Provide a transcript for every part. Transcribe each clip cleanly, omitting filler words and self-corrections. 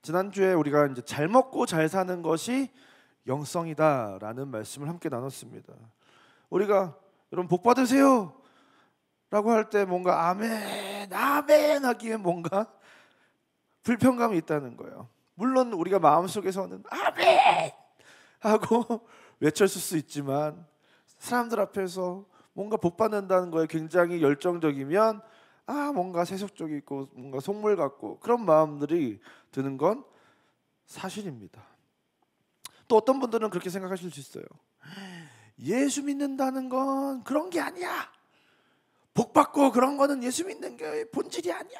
지난주에 우리가 이제 잘 먹고 잘 사는 것이 영성이다라는 말씀을 함께 나눴습니다. 우리가 여러분 복 받으세요 라고 할 때 뭔가 아멘 아멘 하기에 뭔가 불편감이 있다는 거예요. 물론 우리가 마음속에서는 아멘 하고 외쳤을 수 있지만 사람들 앞에서 뭔가 복 받는다는 거에 굉장히 열정적이면 뭔가 세속적이고 뭔가 속물 같고 그런 마음들이 드는 건 사실입니다. 또 어떤 분들은 그렇게 생각하실 수 있어요. 예수 믿는다는 건 그런 게 아니야. 복 받고 그런 거는 예수 믿는 게 본질이 아니야.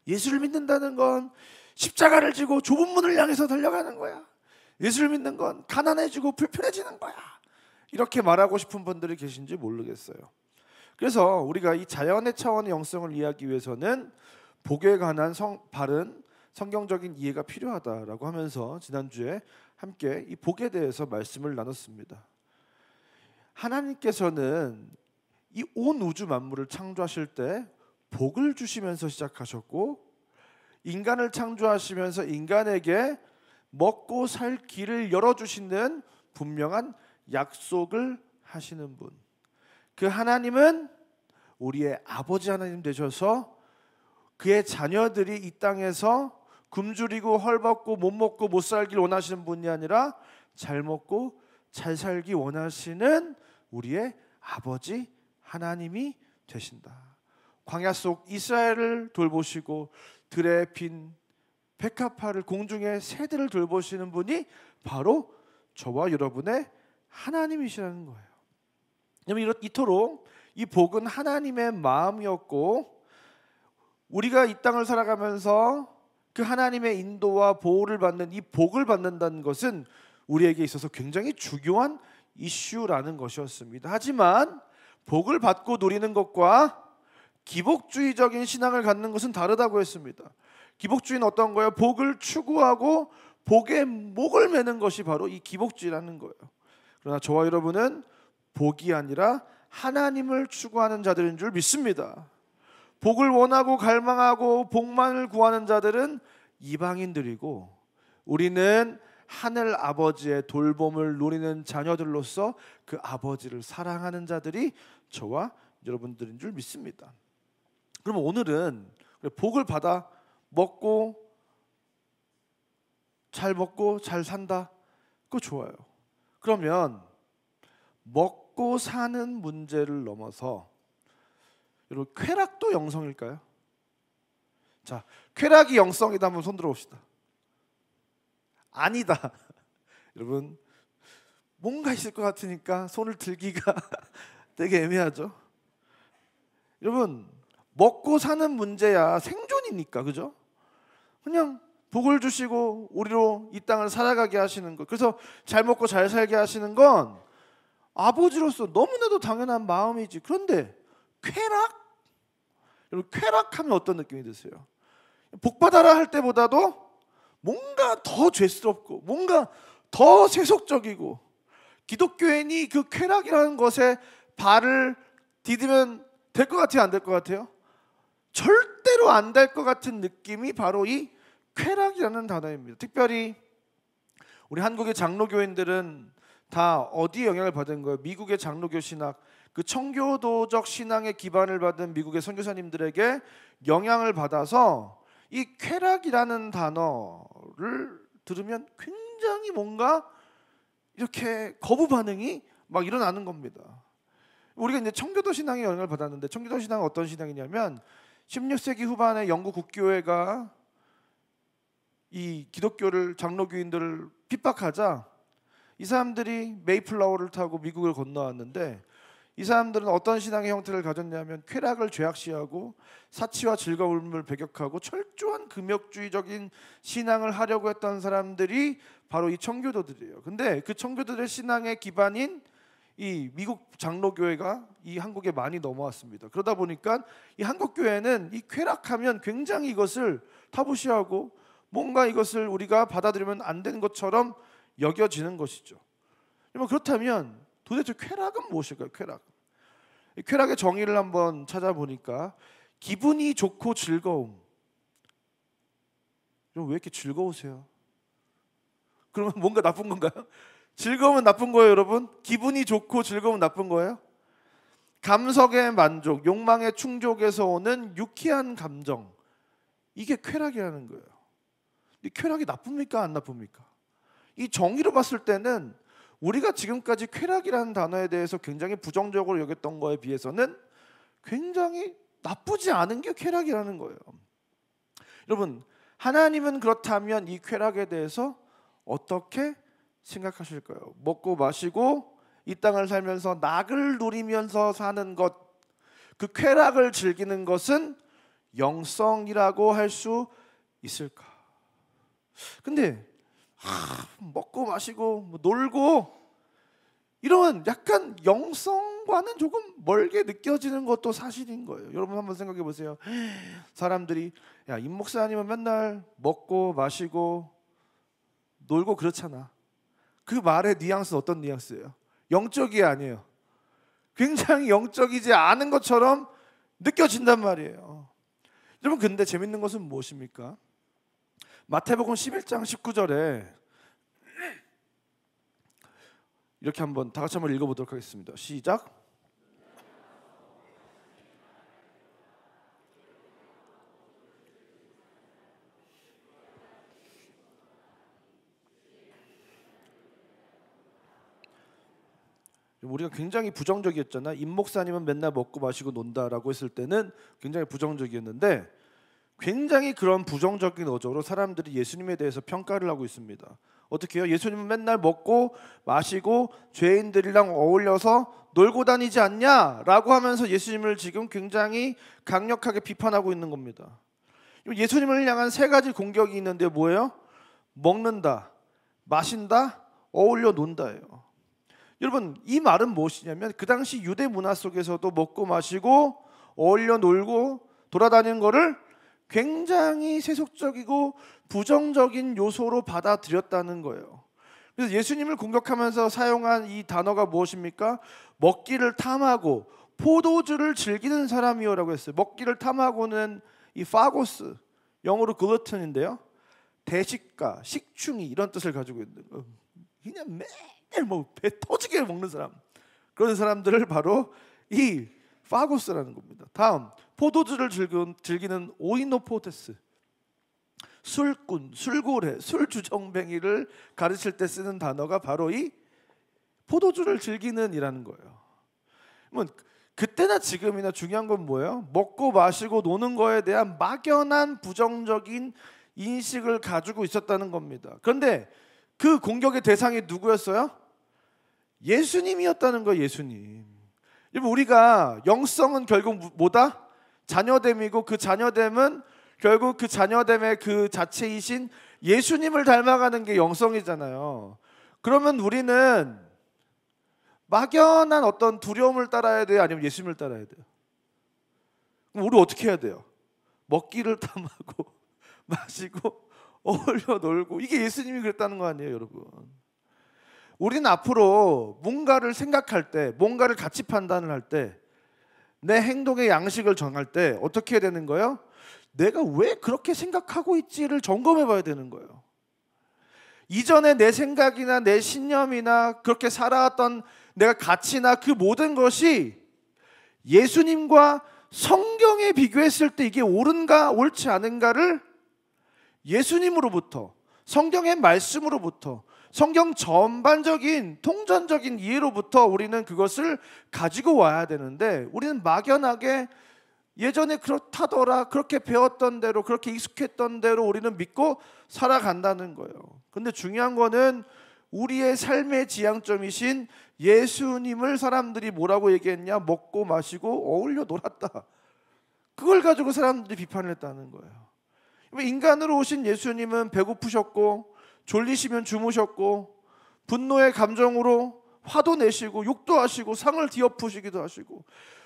예수를 믿는다는 건 십자가를 지고 좁은 문을 향해서 달려가는 거야. 예수를 믿는 건 가난해지고 불편해지는 거야. 이렇게 말하고 싶은 분들이 계신지 모르겠어요. 그래서 우리가 이 자연의 차원의 영성을 이해하기 위해서는 복에 관한 바른 성경적인 이해가 필요하다라고 하면서 지난주에 함께 이 복에 대해서 말씀을 나눴습니다. 하나님께서는 이 온 우주 만물을 창조하실 때 복을 주시면서 시작하셨고, 인간을 창조하시면서 인간에게 먹고 살 길을 열어주시는 분명한 약속을 하시는 분, 그 하나님은 우리의 아버지 하나님 되셔서 그의 자녀들이 이 땅에서 굶주리고 헐벗고 못 먹고 못 살길 원하시는 분이 아니라 잘 먹고 잘 살기 원하시는 우리의 아버지 하나님이 되신다. 광야 속 이스라엘을 돌보시고 들에 핀 백합화를 공중의 새들을 돌보시는 분이 바로 저와 여러분의 하나님이시라는 거예요. 이토록 이 복은 하나님의 마음이었고, 우리가 이 땅을 살아가면서 그 하나님의 인도와 보호를 받는 이 복을 받는다는 것은 우리에게 있어서 굉장히 중요한 이슈라는 것이었습니다. 하지만 복을 받고 누리는 것과 기복주의적인 신앙을 갖는 것은 다르다고 했습니다. 기복주의는 어떤 거예요? 복을 추구하고 복에 목을 매는 것이 바로 이 기복주의라는 거예요. 그러나 저와 여러분은 복이 아니라 하나님을 추구하는 자들인 줄 믿습니다. 복을 원하고 갈망하고 복만을 구하는 자들은 이방인들이고, 우리는 하늘 아버지의 돌봄을 누리는 자녀들로서 그 아버지를 사랑하는 자들이 저와 여러분들인 줄 믿습니다. 그럼 오늘은 복을 받아 먹고 잘 산다, 그거 좋아요. 그러면 먹고 사는 문제를 넘어서 여러분, 쾌락도 영성일까요? 자, 쾌락이 영성이다 하면 손 들어봅시다. 아니다. 여러분, 뭔가 있을 것 같으니까 손을 들기가 되게 애매하죠. 여러분, 먹고 사는 문제야 생존이니까, 그죠? 그냥 복을 주시고 우리로 이 땅을 살아가게 하시는 것, 그래서 잘 먹고 잘 살게 하시는 건 아버지로서 너무나도 당연한 마음이지. 그런데 쾌락? 여러분, 쾌락하면 어떤 느낌이 드세요? 복 받아라 할 때보다도 뭔가 더 죄스럽고 뭔가 더 세속적이고, 기독교인이 그 쾌락이라는 것에 발을 디디면 될 것 같아요? 안 될 것 같아요? 절대로 안 될 것 같은 느낌이 바로 이 쾌락이라는 단어입니다. 특별히 우리 한국의 장로교인들은 다 어디에 영향을 받은 거예요? 미국의 장로교 신학, 그 청교도적 신앙의 기반을 받은 미국의 선교사님들에게 영향을 받아서 이 쾌락이라는 단어를 들으면 굉장히 뭔가 이렇게 거부 반응이 막 일어나는 겁니다. 우리가 이제 청교도 신앙에 영향을 받았는데, 청교도 신앙은 어떤 신앙이냐면 16세기 후반에 영국 국교회가 이 기독교를, 장로교인들을 핍박하자 이 사람들이 메이플라워를 타고 미국을 건너왔는데, 이 사람들은 어떤 신앙의 형태를 가졌냐면 쾌락을 죄악시하고 사치와 즐거움을 배격하고 철저한 금욕주의적인 신앙을 하려고 했던 사람들이 바로 이 청교도들이에요. 근데 그 청교도들의 신앙의 기반인 이 미국 장로교회가 이 한국에 많이 넘어왔습니다. 그러다 보니까 이 한국 교회는 이 쾌락하면 굉장히 이것을 타부시하고 뭔가 이것을 우리가 받아들이면 안 되는 것처럼 여겨지는 것이죠. 그렇다면 도대체 쾌락은 무엇일까요? 쾌락의 정의를 한번 찾아보니까 기분이 좋고 즐거움, 왜 이렇게 즐거우세요? 그러면 뭔가 나쁜 건가요? 즐거우면 나쁜 거예요, 여러분? 기분이 좋고 즐거우면 나쁜 거예요? 감성의 만족, 욕망의 충족에서 오는 유쾌한 감정, 이게 쾌락이라는 거예요. 이 쾌락이 나쁩니까? 안 나쁩니까? 이 정의로 봤을 때는 우리가 지금까지 쾌락이라는 단어에 대해서 굉장히 부정적으로 여겼던 거에 비해서는 굉장히 나쁘지 않은 게 쾌락이라는 거예요. 여러분, 하나님은 그렇다면 이 쾌락에 대해서 어떻게 생각하실까요? 먹고 마시고 이 땅을 살면서 낙을 누리면서 사는 것, 그 쾌락을 즐기는 것은 영성이라고 할 수 있을까? 근데 먹고 마시고 놀고 이러면 약간 영성과는 조금 멀게 느껴지는 것도 사실인 거예요. 여러분 한번 생각해 보세요. 사람들이 야, 임 목사님은 맨날 먹고 마시고 놀고 그렇잖아. 그 말의 뉘앙스는 어떤 뉘앙스예요? 영적이 아니에요. 굉장히 영적이지 않은 것처럼 느껴진단 말이에요. 여러분, 근데 재밌는 것은 무엇입니까? 마태복음 11장 19절에 이렇게 한번 다 같이 한번 읽어보도록 하겠습니다. 시작. 우리가 굉장히 부정적이었잖아. 임 목사님은 맨날 먹고 마시고 논다라고 했을 때는 굉장히 부정적이었는데, 굉장히 그런 부정적인 어조로 사람들이 예수님에 대해서 평가를 하고 있습니다. 어떻게 해요? 예수님은 맨날 먹고 마시고 죄인들이랑 어울려서 놀고 다니지 않냐라고 하면서 예수님을 지금 굉장히 강력하게 비판하고 있는 겁니다. 예수님을 향한 세 가지 공격이 있는데 뭐예요? 먹는다, 마신다, 어울려 논다예요. 여러분, 이 말은 무엇이냐면 그 당시 유대 문화 속에서도 먹고 마시고 어울려 놀고 돌아다니는 거를 굉장히 세속적이고 부정적인 요소로 받아들였다는 거예요. 그래서 예수님을 공격하면서 사용한 이 단어가 무엇입니까? 먹기를 탐하고 포도주를 즐기는 사람이요라고 했어요. 먹기를 탐하고는 이 파고스, 영어로 글루텐인데요, 대식가, 식충이 이런 뜻을 가지고 있는 거예요. 그냥 매일 뭐 배 터지게 먹는 사람, 그런 사람들을 바로 이 파고스라는 겁니다. 다음, 포도주를 즐기는 오이노포테스, 술꾼, 술고래, 술주정뱅이를 가르칠 때 쓰는 단어가 바로 이 포도주를 즐기는 이라는 거예요. 그때나 지금이나 중요한 건 뭐예요? 먹고 마시고 노는 거에 대한 막연한 부정적인 인식을 가지고 있었다는 겁니다. 그런데 그 공격의 대상이 누구였어요? 예수님이었다는 거예요. 예수님. 우리가 영성은 결국 뭐다? 자녀됨이고, 그 자녀됨은 결국 그 자녀됨의 그 자체이신 예수님을 닮아가는 게 영성이잖아요. 그러면 우리는 막연한 어떤 두려움을 따라야 돼요? 아니면 예수님을 따라야 돼요? 그럼 우리 어떻게 해야 돼요? 먹기를 탐하고 마시고 어울려 놀고, 이게 예수님이 그랬다는 거 아니에요, 여러분? 우리는 앞으로 뭔가를 생각할 때, 뭔가를 가치 판단을 할 때, 내 행동의 양식을 정할 때 어떻게 해야 되는 거예요? 내가 왜 그렇게 생각하고 있지를 점검해 봐야 되는 거예요. 이전에 내 생각이나 내 신념이나 그렇게 살아왔던 내가 가치나 그 모든 것이 예수님과 성경에 비교했을 때 이게 옳은가 옳지 않은가를 예수님으로부터, 성경의 말씀으로부터, 성경 전반적인 통전적인 이해로부터 우리는 그것을 가지고 와야 되는데, 우리는 막연하게 예전에 그렇다더라, 그렇게 배웠던 대로, 그렇게 익숙했던 대로 우리는 믿고 살아간다는 거예요. 근데 중요한 거는 우리의 삶의 지향점이신 예수님을 사람들이 뭐라고 얘기했냐? 먹고 마시고 어울려 놀았다. 그걸 가지고 사람들이 비판을 했다는 거예요. 인간으로 오신 예수님은 배고프셨고 졸리시면 주무셨고 분노의 감정으로 화도 내시고 욕도 하시고 상을 뒤엎으시기도 하시고,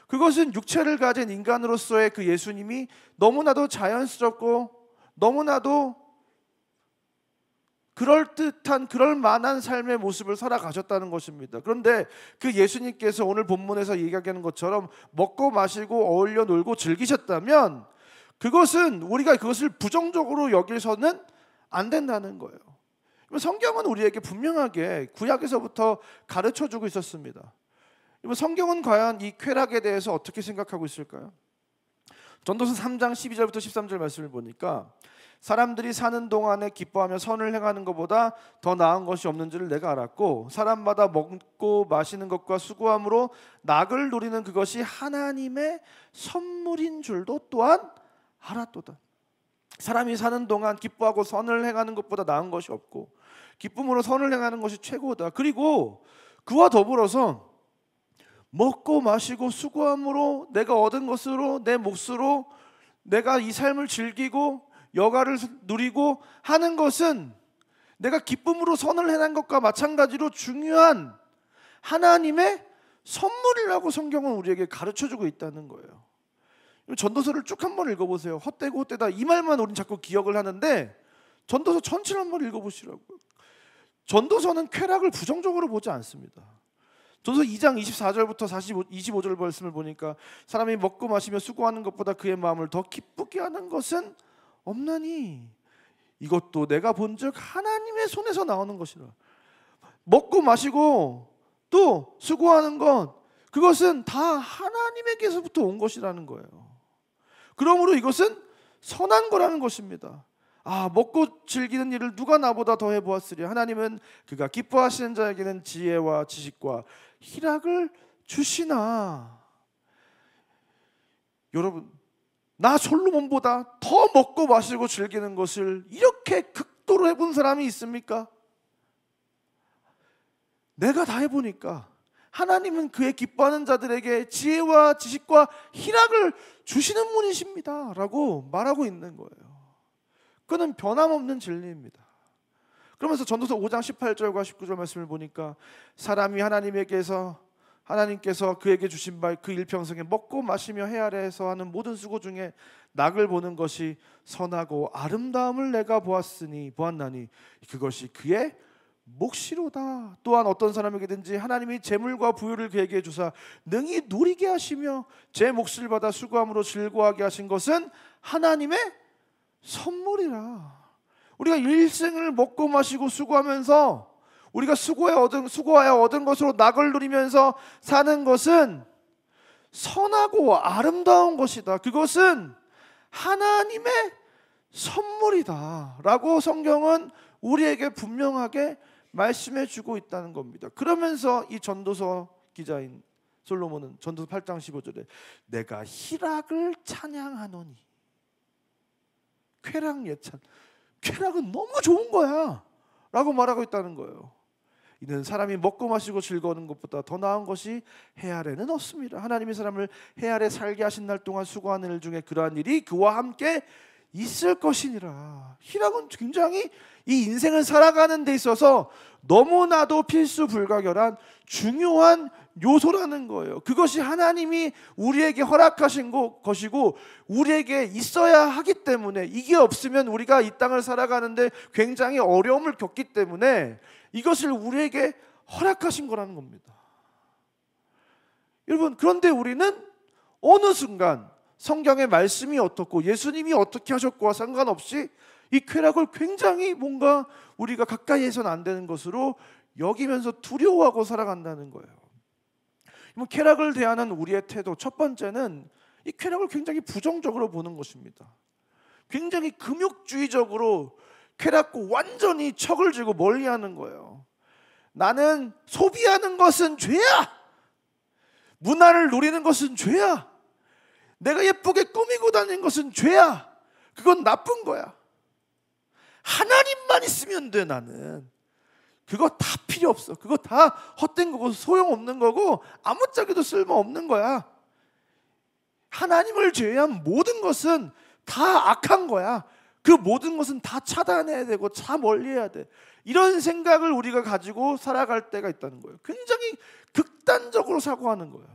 그것은 육체를 가진 인간으로서의 그 예수님이 너무나도 자연스럽고 너무나도 그럴듯한, 그럴만한 삶의 모습을 살아가셨다는 것입니다. 그런데 그 예수님께서 오늘 본문에서 얘기하는 것처럼 먹고 마시고 어울려 놀고 즐기셨다면, 그것은 우리가 그것을 부정적으로 여기서는 안 된다는 거예요. 성경은 우리에게 분명하게 구약에서부터 가르쳐주고 있었습니다. 성경은 과연 이 쾌락에 대해서 어떻게 생각하고 있을까요? 전도서 3장 12절부터 13절 말씀을 보니까 사람들이 사는 동안에 기뻐하며 선을 행하는 것보다 더 나은 것이 없는 줄을 내가 알았고 사람마다 먹고 마시는 것과 수고함으로 낙을 누리는 그것이 하나님의 선물인 줄도 또한 알았도다. 사람이 사는 동안 기뻐하고 선을 행하는 것보다 나은 것이 없고 기쁨으로 선을 행하는 것이 최고다. 그리고 그와 더불어서 먹고 마시고 수고함으로 내가 얻은 것으로 내 몫으로 내가 이 삶을 즐기고 여가를 누리고 하는 것은 내가 기쁨으로 선을 행한 것과 마찬가지로 중요한 하나님의 선물이라고 성경은 우리에게 가르쳐주고 있다는 거예요. 전도서를 쭉 한번 읽어보세요. 헛되고 헛되다 이 말만 우리는 자꾸 기억을 하는데 전도서 전체를 한번 읽어보시라고요. 전도서는 쾌락을 부정적으로 보지 않습니다. 전도서 2장 24절부터 25절 말씀을 보니까 사람이 먹고 마시며 수고하는 것보다 그의 마음을 더 기쁘게 하는 것은 없나니 이것도 내가 본즉 하나님의 손에서 나오는 것이라. 먹고 마시고 또 수고하는 것 그것은 다 하나님에게서부터 온 것이라는 거예요. 그러므로 이것은 선한 거라는 것입니다. 먹고 즐기는 일을 누가 나보다 더 해보았으리. 하나님은 그가 기뻐하시는 자에게는 지혜와 지식과 희락을 주시나. 여러분, 나 솔로몬보다 더 먹고 마시고 즐기는 것을 이렇게 극도로 해본 사람이 있습니까? 내가 다 해보니까 하나님은 그의 기뻐하는 자들에게 지혜와 지식과 희락을 주시는 분이십니다 라고 말하고 있는 거예요. 그는 변함없는 진리입니다. 그러면서 전도서 5장 18절과 19절 말씀을 보니까 사람이 하나님께서 그에게 주신 바 그 일평생에 먹고 마시며 해 아래에서 하는 모든 수고 중에 낙을 보는 것이 선하고 아름다움을 내가 보았나니 그것이 그의 몫이로다. 또한 어떤 사람에게든지 하나님이 재물과 부유를 그에게 주사 능히 누리게 하시며 제 몫을 받아 수고함으로 즐거워하게 하신 것은 하나님의 선물이라. 우리가 일생을 먹고 마시고 수고하면서 우리가 수고하여 얻은 것으로 낙을 누리면서 사는 것은 선하고 아름다운 것이다. 그것은 하나님의 선물이다 라고 성경은 우리에게 분명하게 말씀해 주고 있다는 겁니다. 그러면서 이 전도서 기자인 솔로몬은 전도서 8장 15절에 내가 희락을 찬양하노니. 쾌락 예찬. 쾌락은 너무 좋은 거야 라고 말하고 있다는 거예요. 이는 사람이 먹고 마시고 즐거워하는 것보다 더 나은 것이 해 아래는 없습니다. 하나님이 사람을 해 아래 살게 하신 날 동안 수고하는 일 중에 그러한 일이 그와 함께 있을 것이니라. 희락은 굉장히 이 인생을 살아가는 데 있어서 너무나도 필수 불가결한 중요한 요소라는 거예요. 그것이 하나님이 우리에게 허락하신 것이고 우리에게 있어야 하기 때문에, 이게 없으면 우리가 이 땅을 살아가는데 굉장히 어려움을 겪기 때문에 이것을 우리에게 허락하신 거라는 겁니다. 여러분, 그런데 우리는 어느 순간 성경의 말씀이 어떻고 예수님이 어떻게 하셨고와 상관없이 이 쾌락을 굉장히 뭔가 우리가 가까이 해서는 안 되는 것으로 여기면서 두려워하고 살아간다는 거예요. 쾌락을 대하는 우리의 태도, 첫 번째는 이 쾌락을 굉장히 부정적으로 보는 것입니다. 굉장히 금욕주의적으로 쾌락과 완전히 척을 쥐고 멀리하는 거예요. 나는 소비하는 것은 죄야. 문화를 누리는 것은 죄야. 내가 예쁘게 꾸미고 다니는 것은 죄야. 그건 나쁜 거야. 하나님만 있으면 돼. 나는 그거 다 필요 없어. 그거 다 헛된 거고 소용없는 거고 아무짝에도 쓸모없는 거야. 하나님을 제외한 모든 것은 다 악한 거야. 그 모든 것은 다 차단해야 되고 다 멀리해야 돼. 이런 생각을 우리가 가지고 살아갈 때가 있다는 거예요. 굉장히 극단적으로 사고하는 거예요.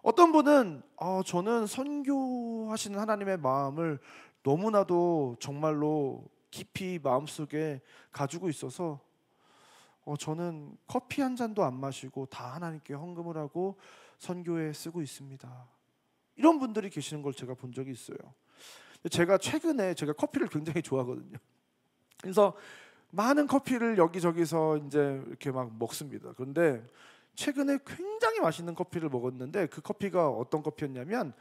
어떤 분은 저는 선교하시는 하나님의 마음을 너무나도 정말로 깊이 마음속에 가지고 있어서 저는 커피 한 잔도 안 마시고 다 하나님께 헌금을 하고 선교에 쓰고 있습니다. 이런 분들이 계시는 걸 제가 본 적이 있어요. 제가 최근에 커피를 굉장히 좋아하거든요. 그래서 많은 커피를 여기저기서 이제 이렇게 막 먹습니다. 그런데 최근에 굉장히 맛있는 커피를 먹었는데 그 커피가 어떤 커피였냐면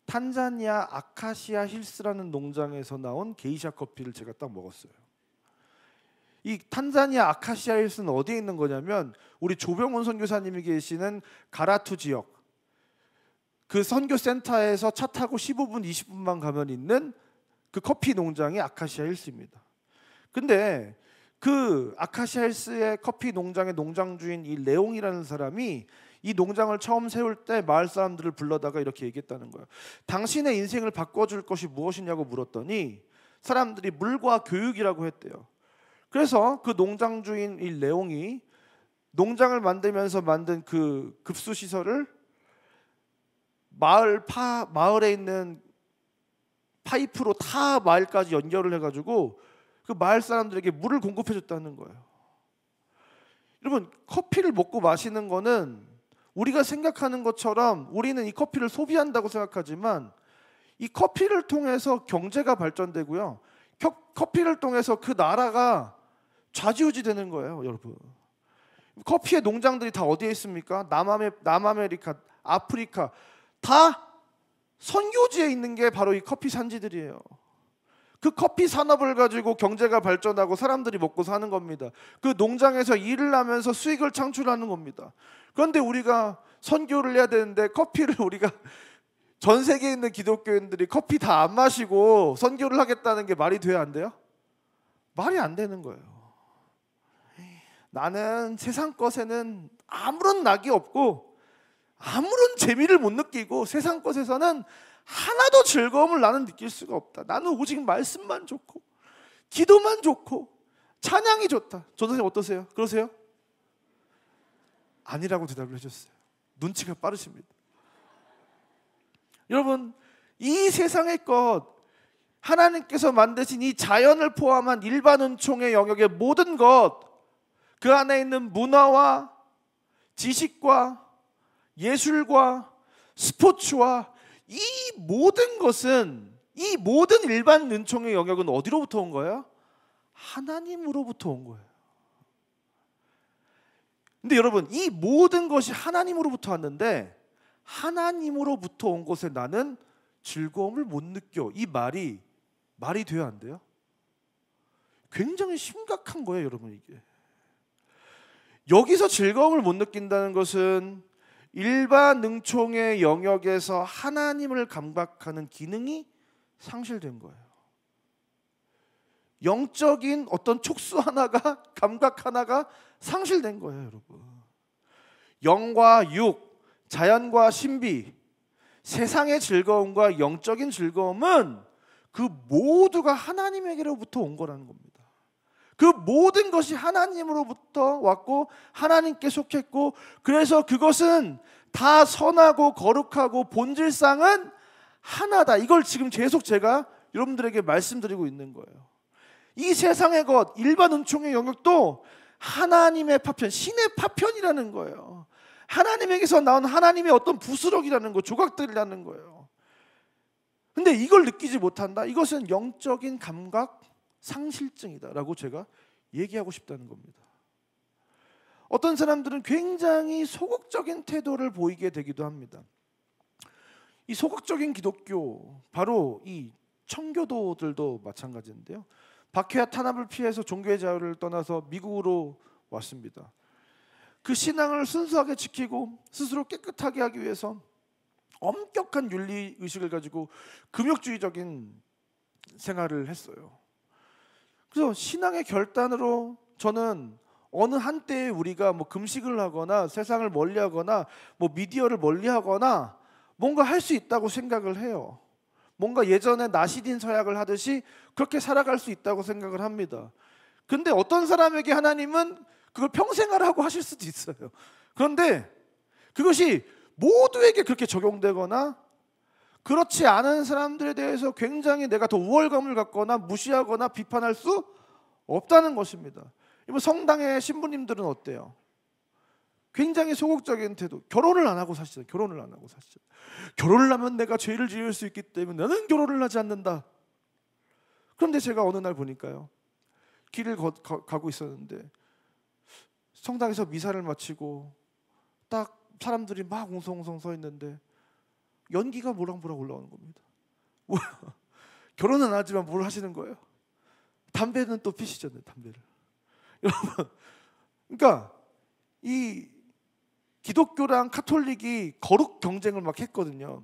탄자니아 아카시아 힐스라는 농장에서 나온 게이샤 커피를 제가 딱 먹었어요. 이 탄자니아 아카시아 힐스는 어디에 있는 거냐면 우리 조병훈 선교사님이 계시는 가라투 지역 그 선교 센터에서 차 타고 15분 20분만 가면 있는 그 커피 농장이 아카시아 힐스입니다. 근데 그 아카시아 힐스의 커피 농장의 농장 주인 이 레옹이라는 사람이 이 농장을 처음 세울 때 마을 사람들을 불러다가 이렇게 얘기했다는 거예요. 당신의 인생을 바꿔줄 것이 무엇이냐고 물었더니 사람들이 물과 교육이라고 했대요. 그래서 그 농장 주인 이 레옹이 농장을 만들면서 만든 그 급수 시설을 마을에 있는 파이프로 다 마을까지 연결을 해가지고 그 마을 사람들에게 물을 공급해줬다는 거예요. 여러분, 커피를 먹고 마시는 거는 우리가 생각하는 것처럼 우리는 이 커피를 소비한다고 생각하지만 이 커피를 통해서 경제가 발전되고요. 커피를 통해서 그 나라가 좌지우지 되는 거예요, 여러분. 커피의 농장들이 다 어디에 있습니까? 남아메리카, 아프리카 다 선교지에 있는 게 바로 이 커피 산지들이에요. 그 커피 산업을 가지고 경제가 발전하고 사람들이 먹고 사는 겁니다. 그 농장에서 일을 하면서 수익을 창출하는 겁니다. 그런데 우리가 선교를 해야 되는데 커피를 우리가 전 세계에 있는 기독교인들이 커피 다 안 마시고 선교를 하겠다는 게 말이 돼야 안 돼요? 말이 안 되는 거예요. 나는 세상 것에는 아무런 낙이 없고 아무런 재미를 못 느끼고 세상 것에서는 하나도 즐거움을 나는 느낄 수가 없다. 나는 오직 말씀만 좋고 기도만 좋고 찬양이 좋다. 전 선생님 어떠세요? 그러세요? 아니라고 대답을 해줬어요. 눈치가 빠르십니다. 여러분, 이 세상의 것, 하나님께서 만드신 이 자연을 포함한 일반 은총의 영역의 모든 것, 그 안에 있는 문화와 지식과 예술과 스포츠와 이 모든 것은, 이 모든 일반 은총의 영역은 어디로부터 온 거예요? 하나님으로부터 온 거예요. 근데 여러분, 이 모든 것이 하나님으로부터 왔는데 하나님으로부터 온 것에 나는 즐거움을 못 느껴. 이 말이 돼야 안 돼요? 굉장히 심각한 거예요, 여러분. 이게 여기서 즐거움을 못 느낀다는 것은 일반 능총의 영역에서 하나님을 감각하는 기능이 상실된 거예요. 영적인 어떤 촉수 하나가, 감각 하나가 상실된 거예요, 여러분. 영과 육, 자연과 신비, 세상의 즐거움과 영적인 즐거움은 그 모두가 하나님에게로부터 온 거라는 겁니다. 그 모든 것이 하나님으로부터 왔고 하나님께 속했고, 그래서 그것은 다 선하고 거룩하고 본질상은 하나다. 이걸 지금 계속 제가 여러분들에게 말씀드리고 있는 거예요. 이 세상의 것, 일반 은총의 영역도 하나님의 파편, 신의 파편이라는 거예요. 하나님에게서 나온 하나님의 어떤 부스럭이라는 거, 조각들이라는 거예요. 근데 이걸 느끼지 못한다? 이것은 영적인 감각 상실증이다라고 제가 얘기하고 싶다는 겁니다. 어떤 사람들은 굉장히 소극적인 태도를 보이게 되기도 합니다. 이 소극적인 기독교, 바로 이 청교도들도 마찬가지인데요. 박해와 탄압을 피해서 종교의 자유를 떠나서 미국으로 왔습니다. 그 신앙을 순수하게 지키고 스스로 깨끗하게 하기 위해서 엄격한 윤리 의식을 가지고 금욕주의적인 생활을 했어요. 그래서 신앙의 결단으로 저는 어느 한때에 우리가 뭐 금식을 하거나 세상을 멀리하거나 뭐 미디어를 멀리하거나 뭔가 할 수 있다고 생각을 해요. 뭔가 예전에 나시딘 서약을 하듯이 그렇게 살아갈 수 있다고 생각을 합니다. 근데 어떤 사람에게 하나님은 그걸 평생 하라고 하실 수도 있어요. 그런데 그것이 모두에게 그렇게 적용되거나 그렇지 않은 사람들에 대해서 굉장히 내가 더 우월감을 갖거나 무시하거나 비판할 수 없다는 것입니다. 성당의 신부님들은 어때요? 굉장히 소극적인 태도. 결혼을 안 하고 사시죠. 결혼을 하면 내가 죄를 지을 수 있기 때문에 나는 결혼을 하지 않는다. 그런데 제가 어느 날 보니까요, 길을 가고 있었는데 성당에서 미사를 마치고 딱 사람들이 막 웅성웅성 서 있는데 연기가 모락모락 올라오는 겁니다. 결혼은 안 하지만 뭘 하시는 거예요? 담배는 또 피시잖아요, 담배를. 여러분, 그러니까 이 기독교랑 카톨릭이 거룩 경쟁을 막 했거든요.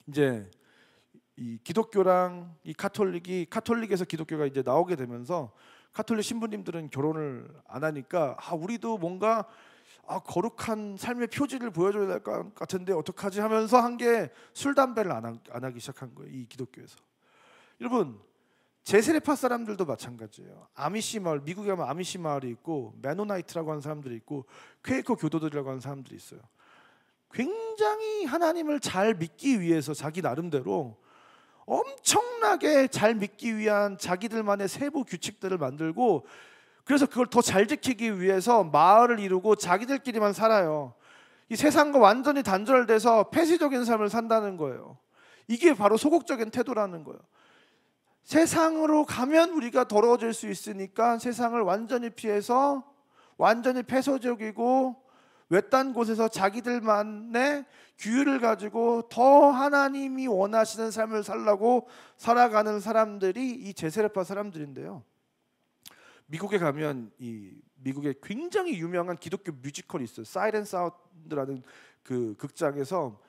이제 이 기독교랑 이 카톨릭에서 기독교가 이제 나오게 되면서 카톨릭 신부님들은 결혼을 안 하니까 우리도 뭔가 거룩한 삶의 표지를 보여줘야 될 것 같은데 어떡하지 하면서 한 게 술 담배를 안 하기 시작한 거예요, 이 기독교에서. 여러분, 제세례파 사람들도 마찬가지예요. 아미시 마을, 미국에 가면 아미시 마을이 있고 메노나이트라고 하는 사람들이 있고 퀘이커 교도들이라고 하는 사람들이 있어요. 굉장히 하나님을 잘 믿기 위해서 자기 나름대로 엄청나게 잘 믿기 위한 자기들만의 세부 규칙들을 만들고, 그래서 그걸 더 잘 지키기 위해서 마을을 이루고 자기들끼리만 살아요. 이 세상과 완전히 단절돼서 폐쇄적인 삶을 산다는 거예요. 이게 바로 소극적인 태도라는 거예요. 세상으로 가면 우리가 더러워질 수 있으니까 세상을 완전히 피해서 완전히 폐쇄적이고 외딴 곳에서 자기들만의 규율을 가지고 더 하나님이 원하시는 삶을 살라고 살아가는 사람들이 이 제세례파 사람들인데요. 미국에 가면 이 미국에 굉장히 유명한 기독교 뮤지컬이 있어요. 사이렌 사운드라는 그 극장에서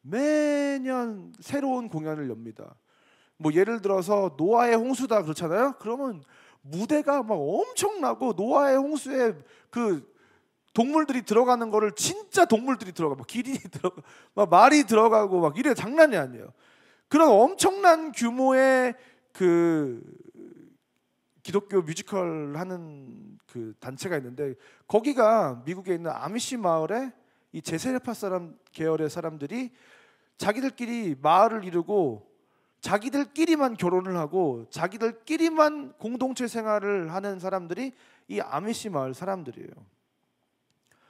매년 새로운 공연을 엽니다. 뭐 예를 들어서 노아의 홍수다 그렇잖아요. 그러면 무대가 막 엄청나고 노아의 홍수에 그 동물들이 들어가는 거를 진짜 동물들이 들어가, 막 기린이 들어가, 막 말이 들어가고 막 이래, 장난이 아니에요. 그런 엄청난 규모의 그 기독교 뮤지컬 하는 그 단체가 있는데, 거기가 미국에 있는 아미시 마을에 이 제세례파 사람 계열의 사람들이 자기들끼리 마을을 이루고 자기들끼리만 결혼을 하고 자기들끼리만 공동체 생활을 하는 사람들이 이 아미시 마을 사람들이에요.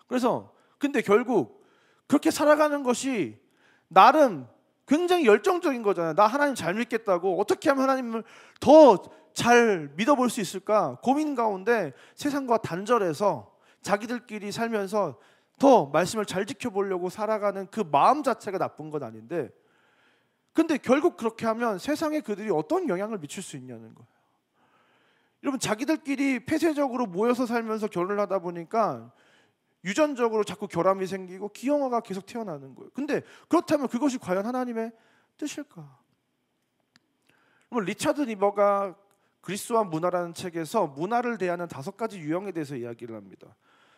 그래서 근데 결국 그렇게 살아가는 것이 나름 굉장히 열정적인 거잖아요. 나 하나님 잘 믿겠다고, 어떻게 하면 하나님을 더 잘 믿어볼 수 있을까 고민 가운데 세상과 단절해서 자기들끼리 살면서 더 말씀을 잘 지켜보려고 살아가는 그 마음 자체가 나쁜 건 아닌데, 근데 결국 그렇게 하면 세상에 그들이 어떤 영향을 미칠 수 있냐는 거예요. 여러분, 자기들끼리 폐쇄적으로 모여서 살면서 결혼을 하다 보니까 유전적으로 자꾸 결함이 생기고 기형아가 계속 태어나는 거예요. 근데 그렇다면 그것이 과연 하나님의 뜻일까? 리차드 리버가 그리스도와 문화라는 책에서 문화를 대하는 5가지 유형에 대해서 이야기를 합니다.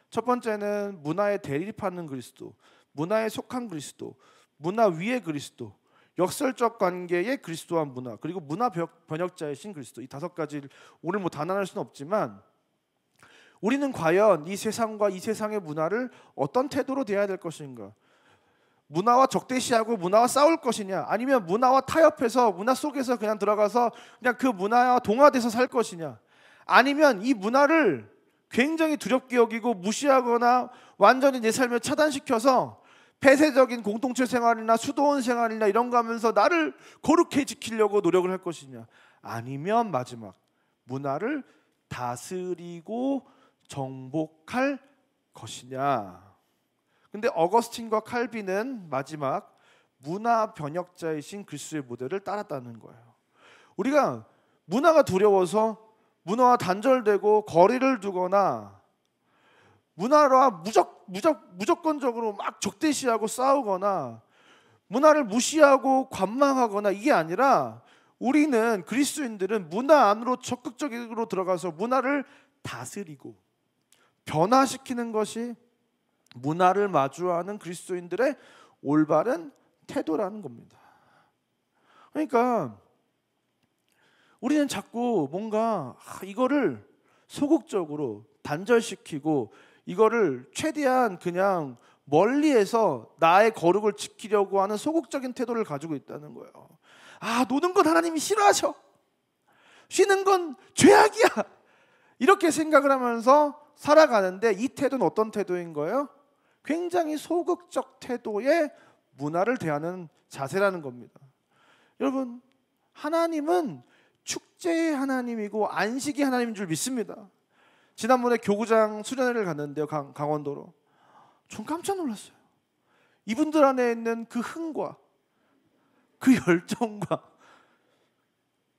첫 번째는 문화에 대립하는 그리스도, 문화에 속한 그리스도, 문화 위의 그리스도, 역설적 관계의 그리스도와 문화, 그리고 문화 번역자이신 그리스도. 이 5가지를 오늘 뭐 단언할 수는 없지만 우리는 과연 이 세상과 이 세상의 문화를 어떤 태도로 대해야 될 것인가? 문화와 적대시하고 문화와 싸울 것이냐, 아니면 문화와 타협해서 문화 속에서 그냥 들어가서 그냥 그 문화와 동화돼서 살 것이냐, 아니면 이 문화를 굉장히 두렵게 여기고 무시하거나 완전히 내 삶을 차단시켜서 폐쇄적인 공동체 생활이나 수도원 생활이나 이런 거 하면서 나를 거룩해 지키려고 노력을 할 것이냐, 아니면 마지막 문화를 다스리고 정복할 것이냐. 근데 어거스틴과 칼빈은 마지막 문화 번역자이신 그리스도의 모델을 따랐다는 거예요. 우리가 문화가 두려워서 문화와 단절되고 거리를 두거나 문화와 무조건적으로 막 적대시하고 싸우거나 문화를 무시하고 관망하거나 이게 아니라, 우리는 그리스도인들은 문화 안으로 적극적으로 들어가서 문화를 다스리고 변화시키는 것이 문화를 마주하는 그리스도인들의 올바른 태도라는 겁니다. 그러니까 우리는 자꾸 뭔가 이거를 소극적으로 단절시키고 이거를 최대한 그냥 멀리해서 나의 거룩을 지키려고 하는 소극적인 태도를 가지고 있다는 거예요. 노는 건 하나님이 싫어하셔, 쉬는 건 죄악이야, 이렇게 생각을 하면서 살아가는데, 이 태도는 어떤 태도인 거예요? 굉장히 소극적 태도의 문화를 대하는 자세라는 겁니다. 여러분, 하나님은 축제의 하나님이고 안식의 하나님인 줄 믿습니다. 지난번에 교구장 수련회를 갔는데요, 강원도로. 전 깜짝 놀랐어요. 이분들 안에 있는 그 흥과 그 열정과,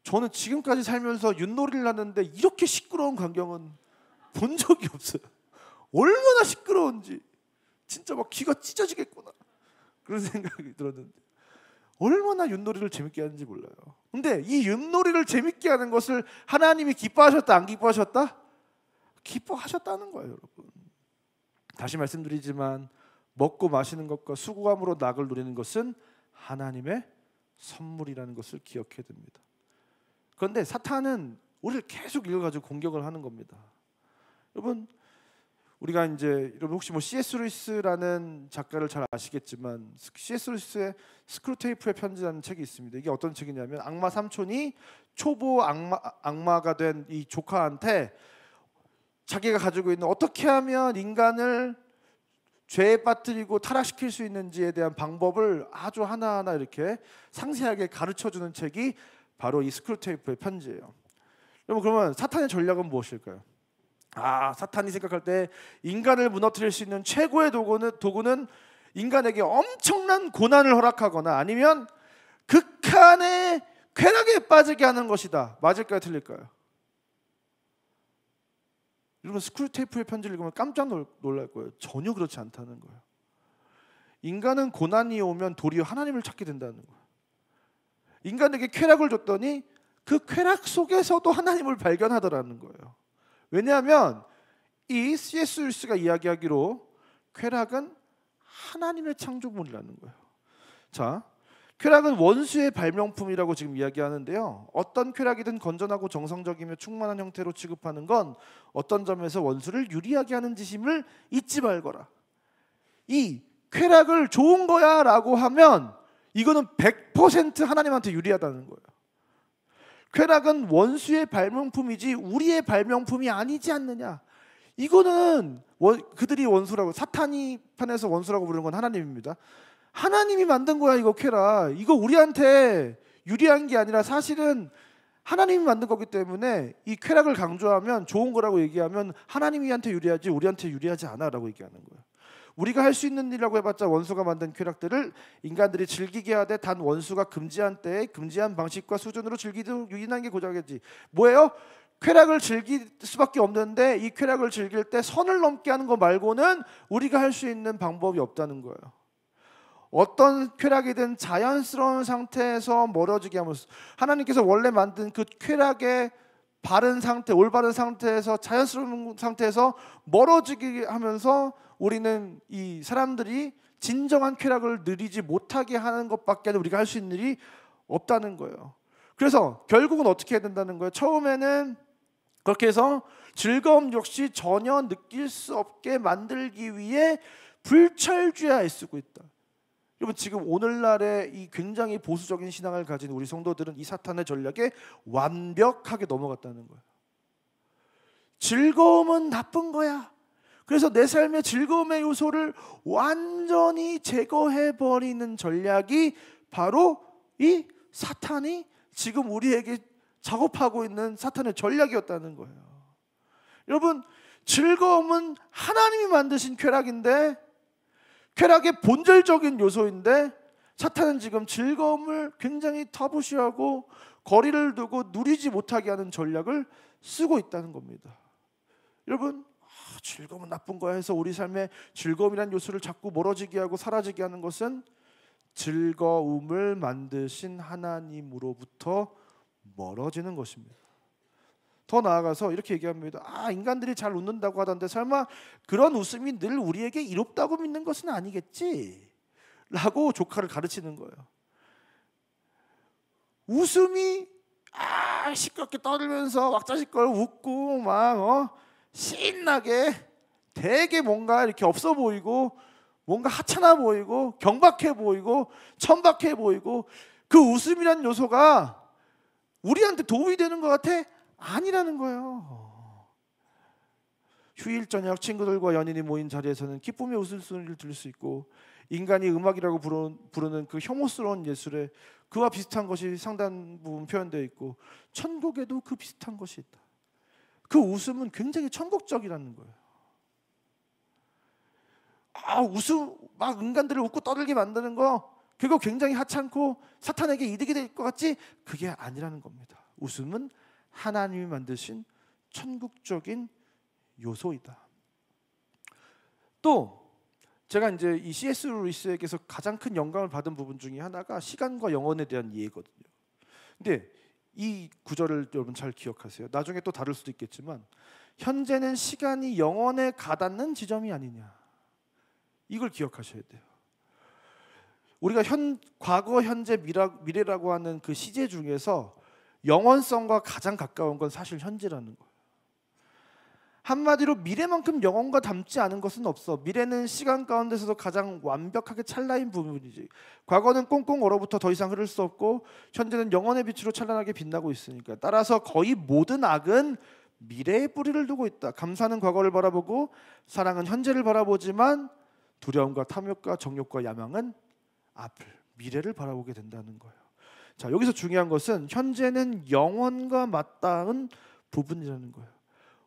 저는 지금까지 살면서 윷놀이를 하는데 이렇게 시끄러운 광경은 본 적이 없어요. 얼마나 시끄러운지 진짜 막 귀가 찢어지겠구나 그런 생각이 들었는데, 얼마나 윷놀이를 재밌게 하는지 몰라요. 근데 이 윷놀이를 재밌게 하는 것을 하나님이 기뻐하셨다 안 기뻐하셨다? 기뻐하셨다는 거예요, 여러분. 다시 말씀드리지만 먹고 마시는 것과 수고함으로 낙을 누리는 것은 하나님의 선물이라는 것을 기억해야 됩니다. 그런데 사탄은 우리를 계속 이걸 가지고 공격을 하는 겁니다. 여러분, 우리가 이제 여러분 혹시 C.S. 루이스라는 작가를 잘 아시겠지만 C.S. 루이스의 스크루테이프의 편지라는 책이 있습니다. 이게 어떤 책이냐면 악마 삼촌이 초보 악마가 된 이 조카한테 자기가 가지고 있는 어떻게 하면 인간을 죄에 빠뜨리고 타락시킬 수 있는지에 대한 방법을 아주 하나하나 이렇게 상세하게 가르쳐주는 책이 바로 이 스크루테이프의 편지예요. 여러분, 그러면 사탄의 전략은 무엇일까요? 사탄이 생각할 때 인간을 무너뜨릴 수 있는 최고의 도구는 인간에게 엄청난 고난을 허락하거나 아니면 극한의 쾌락에 빠지게 하는 것이다. 맞을까요, 틀릴까요? 여러분, 스크루테이프의 편지를 읽으면 깜짝 놀랄 거예요. 전혀 그렇지 않다는 거예요. 인간은 고난이 오면 도리어 하나님을 찾게 된다는 거예요. 인간에게 쾌락을 줬더니 그 쾌락 속에서도 하나님을 발견하더라는 거예요. 왜냐하면 이 C.S. 루이스가 이야기하기로 쾌락은 하나님의 창조물이라는 거예요. 자, 쾌락은 원수의 발명품이라고 지금 이야기하는데요. 어떤 쾌락이든 건전하고 정성적이며 충만한 형태로 취급하는 건 어떤 점에서 원수를 유리하게 하는 짓임을 잊지 말거라. 이 쾌락을 좋은 거야 라고 하면 이거는 100% 하나님한테 유리하다는 거예요. 쾌락은 원수의 발명품이지 우리의 발명품이 아니지 않느냐. 이거는 그들이 원수라고, 사탄이 편에서 원수라고 부르는 건 하나님입니다. 하나님이 만든 거야 이거 쾌락. 이거 우리한테 유리한 게 아니라 사실은 하나님이 만든 거기 때문에 이 쾌락을 강조하면 좋은 거라고 얘기하면 하나님이한테 유리하지 우리한테 유리하지 않아 라고 얘기하는 거예요. 우리가 할 수 있는 일이라고 해봤자 원수가 만든 쾌락들을 인간들이 즐기게 하되 단 원수가 금지한 때에 금지한 방식과 수준으로 즐기도록 유인한 게 고작이지. 뭐예요? 쾌락을 즐길 수밖에 없는데 이 쾌락을 즐길 때 선을 넘게 하는 거 말고는 우리가 할 수 있는 방법이 없다는 거예요. 어떤 쾌락이든 자연스러운 상태에서 멀어지게 하면서, 하나님께서 원래 만든 그 쾌락의 바른 상태, 올바른 상태에서 자연스러운 상태에서 멀어지게 하면서 우리는 이 사람들이 진정한 쾌락을 누리지 못하게 하는 것밖에 우리가 할 수 있는 일이 없다는 거예요. 그래서 결국은 어떻게 해야 된다는 거예요? 처음에는 그렇게 해서 즐거움 역시 전혀 느낄 수 없게 만들기 위해 불철주야에 쓰고 있다. 여러분, 지금 오늘날의 이 굉장히 보수적인 신앙을 가진 우리 성도들은 이 사탄의 전략에 완벽하게 넘어갔다는 거예요. 즐거움은 나쁜 거야. 그래서 내 삶의 즐거움의 요소를 완전히 제거해버리는 전략이 바로 이 사탄이 지금 우리에게 작업하고 있는 사탄의 전략이었다는 거예요. 여러분, 즐거움은 하나님이 만드신 쾌락인데, 쾌락의 본질적인 요소인데 사탄은 지금 즐거움을 굉장히 터부시하고 거리를 두고 누리지 못하게 하는 전략을 쓰고 있다는 겁니다. 여러분, 즐거움은 나쁜 거야 해서 우리 삶에 즐거움이라는 요소를 자꾸 멀어지게 하고 사라지게 하는 것은 즐거움을 만드신 하나님으로부터 멀어지는 것입니다. 더 나아가서 이렇게 얘기합니다. 인간들이 잘 웃는다고 하던데 설마 그런 웃음이 늘 우리에게 이롭다고 믿는 것은 아니겠지? 라고 조카를 가르치는 거예요. 웃음이 시끄럽게 떠들면서 왁자지껄 웃고 막 신나게 되게 뭔가 이렇게 없어 보이고 뭔가 하찮아 보이고 경박해 보이고 천박해 보이고 그 웃음이란 요소가 우리한테 도움이 되는 것 같아? 아니라는 거예요. 휴일 저녁 친구들과 연인이 모인 자리에서는 기쁨의 웃음소리를 들을 수 있고 인간이 음악이라고 부르는 그 혐오스러운 예술에 그와 비슷한 것이 상당 부분 표현되어 있고, 천국에도 그 비슷한 것이 있다. 그 웃음은 굉장히 천국적이라는 거예요. 웃음, 막 인간들을 웃고 떠들게 만드는 거, 그거 굉장히 하찮고 사탄에게 이득이 될 것 같지? 그게 아니라는 겁니다. 웃음은 하나님이 만드신 천국적인 요소이다. 또 제가 이제 이 C.S. 루이스에게서 가장 큰 영감을 받은 부분 중에 하나가 시간과 영혼에 대한 이해거든요. 근데 이 구절을 여러분 잘 기억하세요. 나중에 또 다를 수도 있겠지만, 현재는 시간이 영혼에 가닿는 지점이 아니냐, 이걸 기억하셔야 돼요. 우리가 과거, 현재, 미래라고 하는 그 시제 중에서 영원성과 가장 가까운 건 사실 현재라는 거예요. 한마디로 미래만큼 영혼과 닮지 않은 것은 없어. 미래는 시간 가운데서도 가장 완벽하게 찰나인 부분이지. 과거는 꽁꽁 얼어붙어 더 이상 흐를 수 없고, 현재는 영혼의 빛으로 찬란하게 빛나고 있으니까. 따라서 거의 모든 악은 미래에 뿌리를 두고 있다. 감사는 과거를 바라보고 사랑은 현재를 바라보지만, 두려움과 탐욕과 정욕과 야망은 앞을, 미래를 바라보게 된다는 거예요. 자, 여기서 중요한 것은 현재는 영혼과 맞닿은 부분이라는 거예요.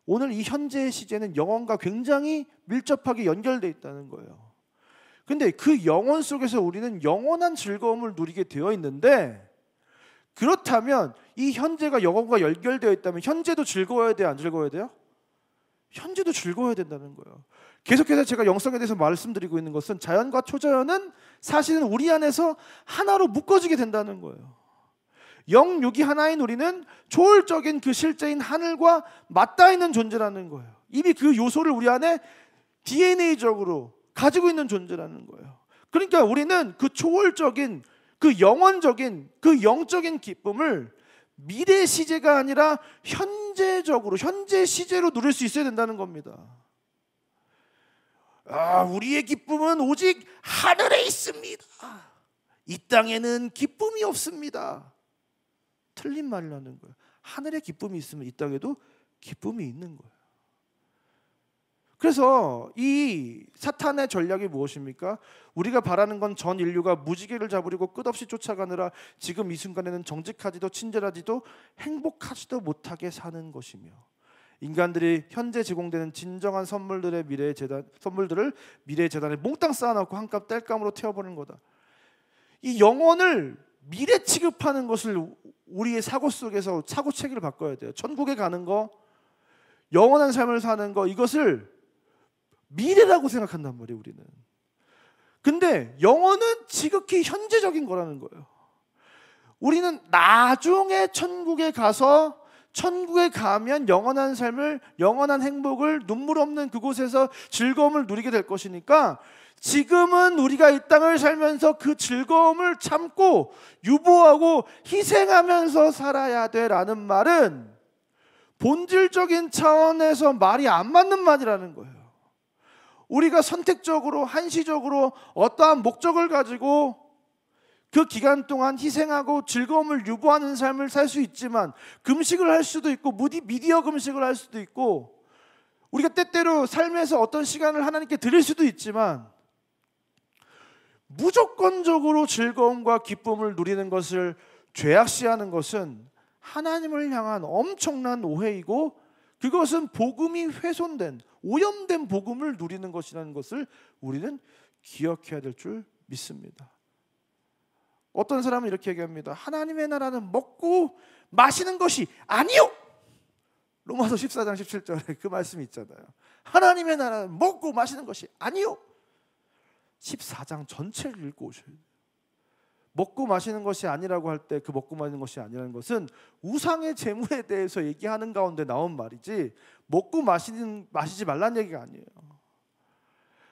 오늘 이 현재의 시제는 영혼과 굉장히 밀접하게 연결되어 있다는 거예요. 근데 그 영혼 속에서 우리는 영원한 즐거움을 누리게 되어 있는데, 그렇다면 이 현재가 영혼과 연결되어 있다면 현재도 즐거워야 돼요, 안 즐거워야 돼요? 현재도 즐거워야 된다는 거예요. 계속해서 제가 영성에 대해서 말씀드리고 있는 것은, 자연과 초자연은 사실은 우리 안에서 하나로 묶어지게 된다는 거예요. 영육이 하나인 우리는 초월적인 그 실제인 하늘과 맞닿아 있는 존재라는 거예요. 이미 그 요소를 우리 안에 DNA적으로 가지고 있는 존재라는 거예요. 그러니까 우리는 그 초월적인, 그 영원적인, 그 영적인 기쁨을 미래 시제가 아니라 현재적으로, 현재 시제로 누릴 수 있어야 된다는 겁니다. 우리의 기쁨은 오직 하늘에 있습니다. 이 땅에는 기쁨이 없습니다. 틀린 말이라는 거예요. 하늘에 기쁨이 있으면 이 땅에도 기쁨이 있는 거예요. 그래서 이 사탄의 전략이 무엇입니까? 우리가 바라는 건 전 인류가 무지개를 잡으려고 끝없이 쫓아가느라 지금 이 순간에는 정직하지도 친절하지도 행복하지도 못하게 사는 것이며, 인간들이 현재 제공되는 진정한 선물들을 미래의 재단에 몽땅 쌓아놓고 한값 땔감으로 태워버리는 거다. 이 영혼을 미래 취급하는 것을 우리의 사고 속에서 사고체계를 바꿔야 돼요. 천국에 가는 거, 영원한 삶을 사는 거, 이것을 미래라고 생각한단 말이에요, 우리는. 근데 영혼은 지극히 현재적인 거라는 거예요. 우리는 나중에 천국에 가면 영원한 삶을, 영원한 행복을, 눈물 없는 그곳에서 즐거움을 누리게 될 것이니까, 지금은 우리가 이 땅을 살면서 그 즐거움을 참고 유보하고 희생하면서 살아야 돼라는 말은 본질적인 차원에서 말이 안 맞는 말이라는 거예요. 우리가 선택적으로, 한시적으로 어떠한 목적을 가지고 그 기간 동안 희생하고 즐거움을 유보하는 삶을 살 수 있지만, 금식을 할 수도 있고 미디어 금식을 할 수도 있고, 우리가 때때로 삶에서 어떤 시간을 하나님께 드릴 수도 있지만, 무조건적으로 즐거움과 기쁨을 누리는 것을 죄악시하는 것은 하나님을 향한 엄청난 오해이고, 그것은 복음이 훼손된, 오염된 복음을 누리는 것이라는 것을 우리는 기억해야 될 줄 믿습니다. 어떤 사람은 이렇게 얘기합니다. 하나님의 나라는 먹고 마시는 것이 아니요. 로마서 14장 17절에 그 말씀이 있잖아요. 하나님의 나라는 먹고 마시는 것이 아니요. 14장 전체를 읽고 오셔야 돼요. 먹고 마시는 것이 아니라고 할 때, 그 먹고 마시는 것이 아니라는 것은 우상의 재물에 대해서 얘기하는 가운데 나온 말이지, 먹고 마시지 말라는 얘기가 아니에요.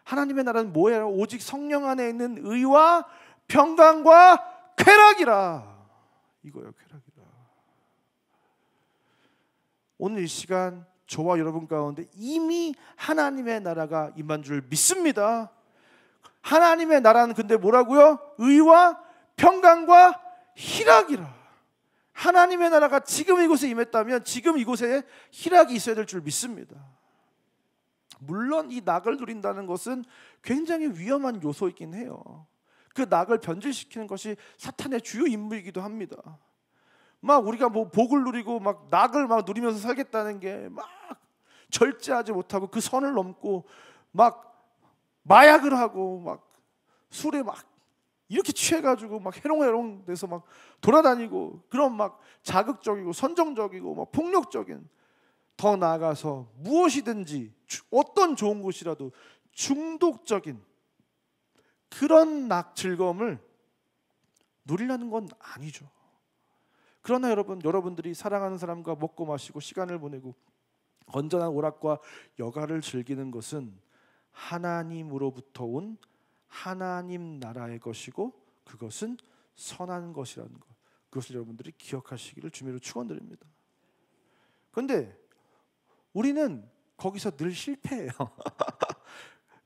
하나님의 나라는 뭐예요? 오직 성령 안에 있는 의와 평강과 쾌락이라. 이거예요, 쾌락이라. 오늘 이 시간 저와 여러분 가운데 이미 하나님의 나라가 임한 줄 믿습니다. 하나님의 나라는 근데 뭐라고요? 의와 평강과 희락이라. 하나님의 나라가 지금 이곳에 임했다면 지금 이곳에 희락이 있어야 될 줄 믿습니다. 물론 이 낙을 누린다는 것은 굉장히 위험한 요소이긴 해요. 그 낙을 변질시키는 것이 사탄의 주요 임무이기도 합니다. 막 우리가 뭐 복을 누리고 막 낙을 막 누리면서 살겠다는 게 막 절제하지 못하고 그 선을 넘고 막 마약을 하고 막 술에 막 이렇게 취해가지고 막 해롱해롱 돼서 막 돌아다니고, 그런 막 자극적이고 선정적이고 막 폭력적인, 더 나아가서 무엇이든지 어떤 좋은 것이라도 중독적인 그런 즐거움을 누리려는 건 아니죠. 그러나 여러분들이 사랑하는 사람과 먹고 마시고 시간을 보내고 건전한 오락과 여가를 즐기는 것은 하나님으로부터 온 하나님 나라의 것이고 그것은 선한 것이라는 것, 그것을 여러분들이 기억하시기를 주님으로 축원드립니다. 그런데 우리는 거기서 늘 실패해요.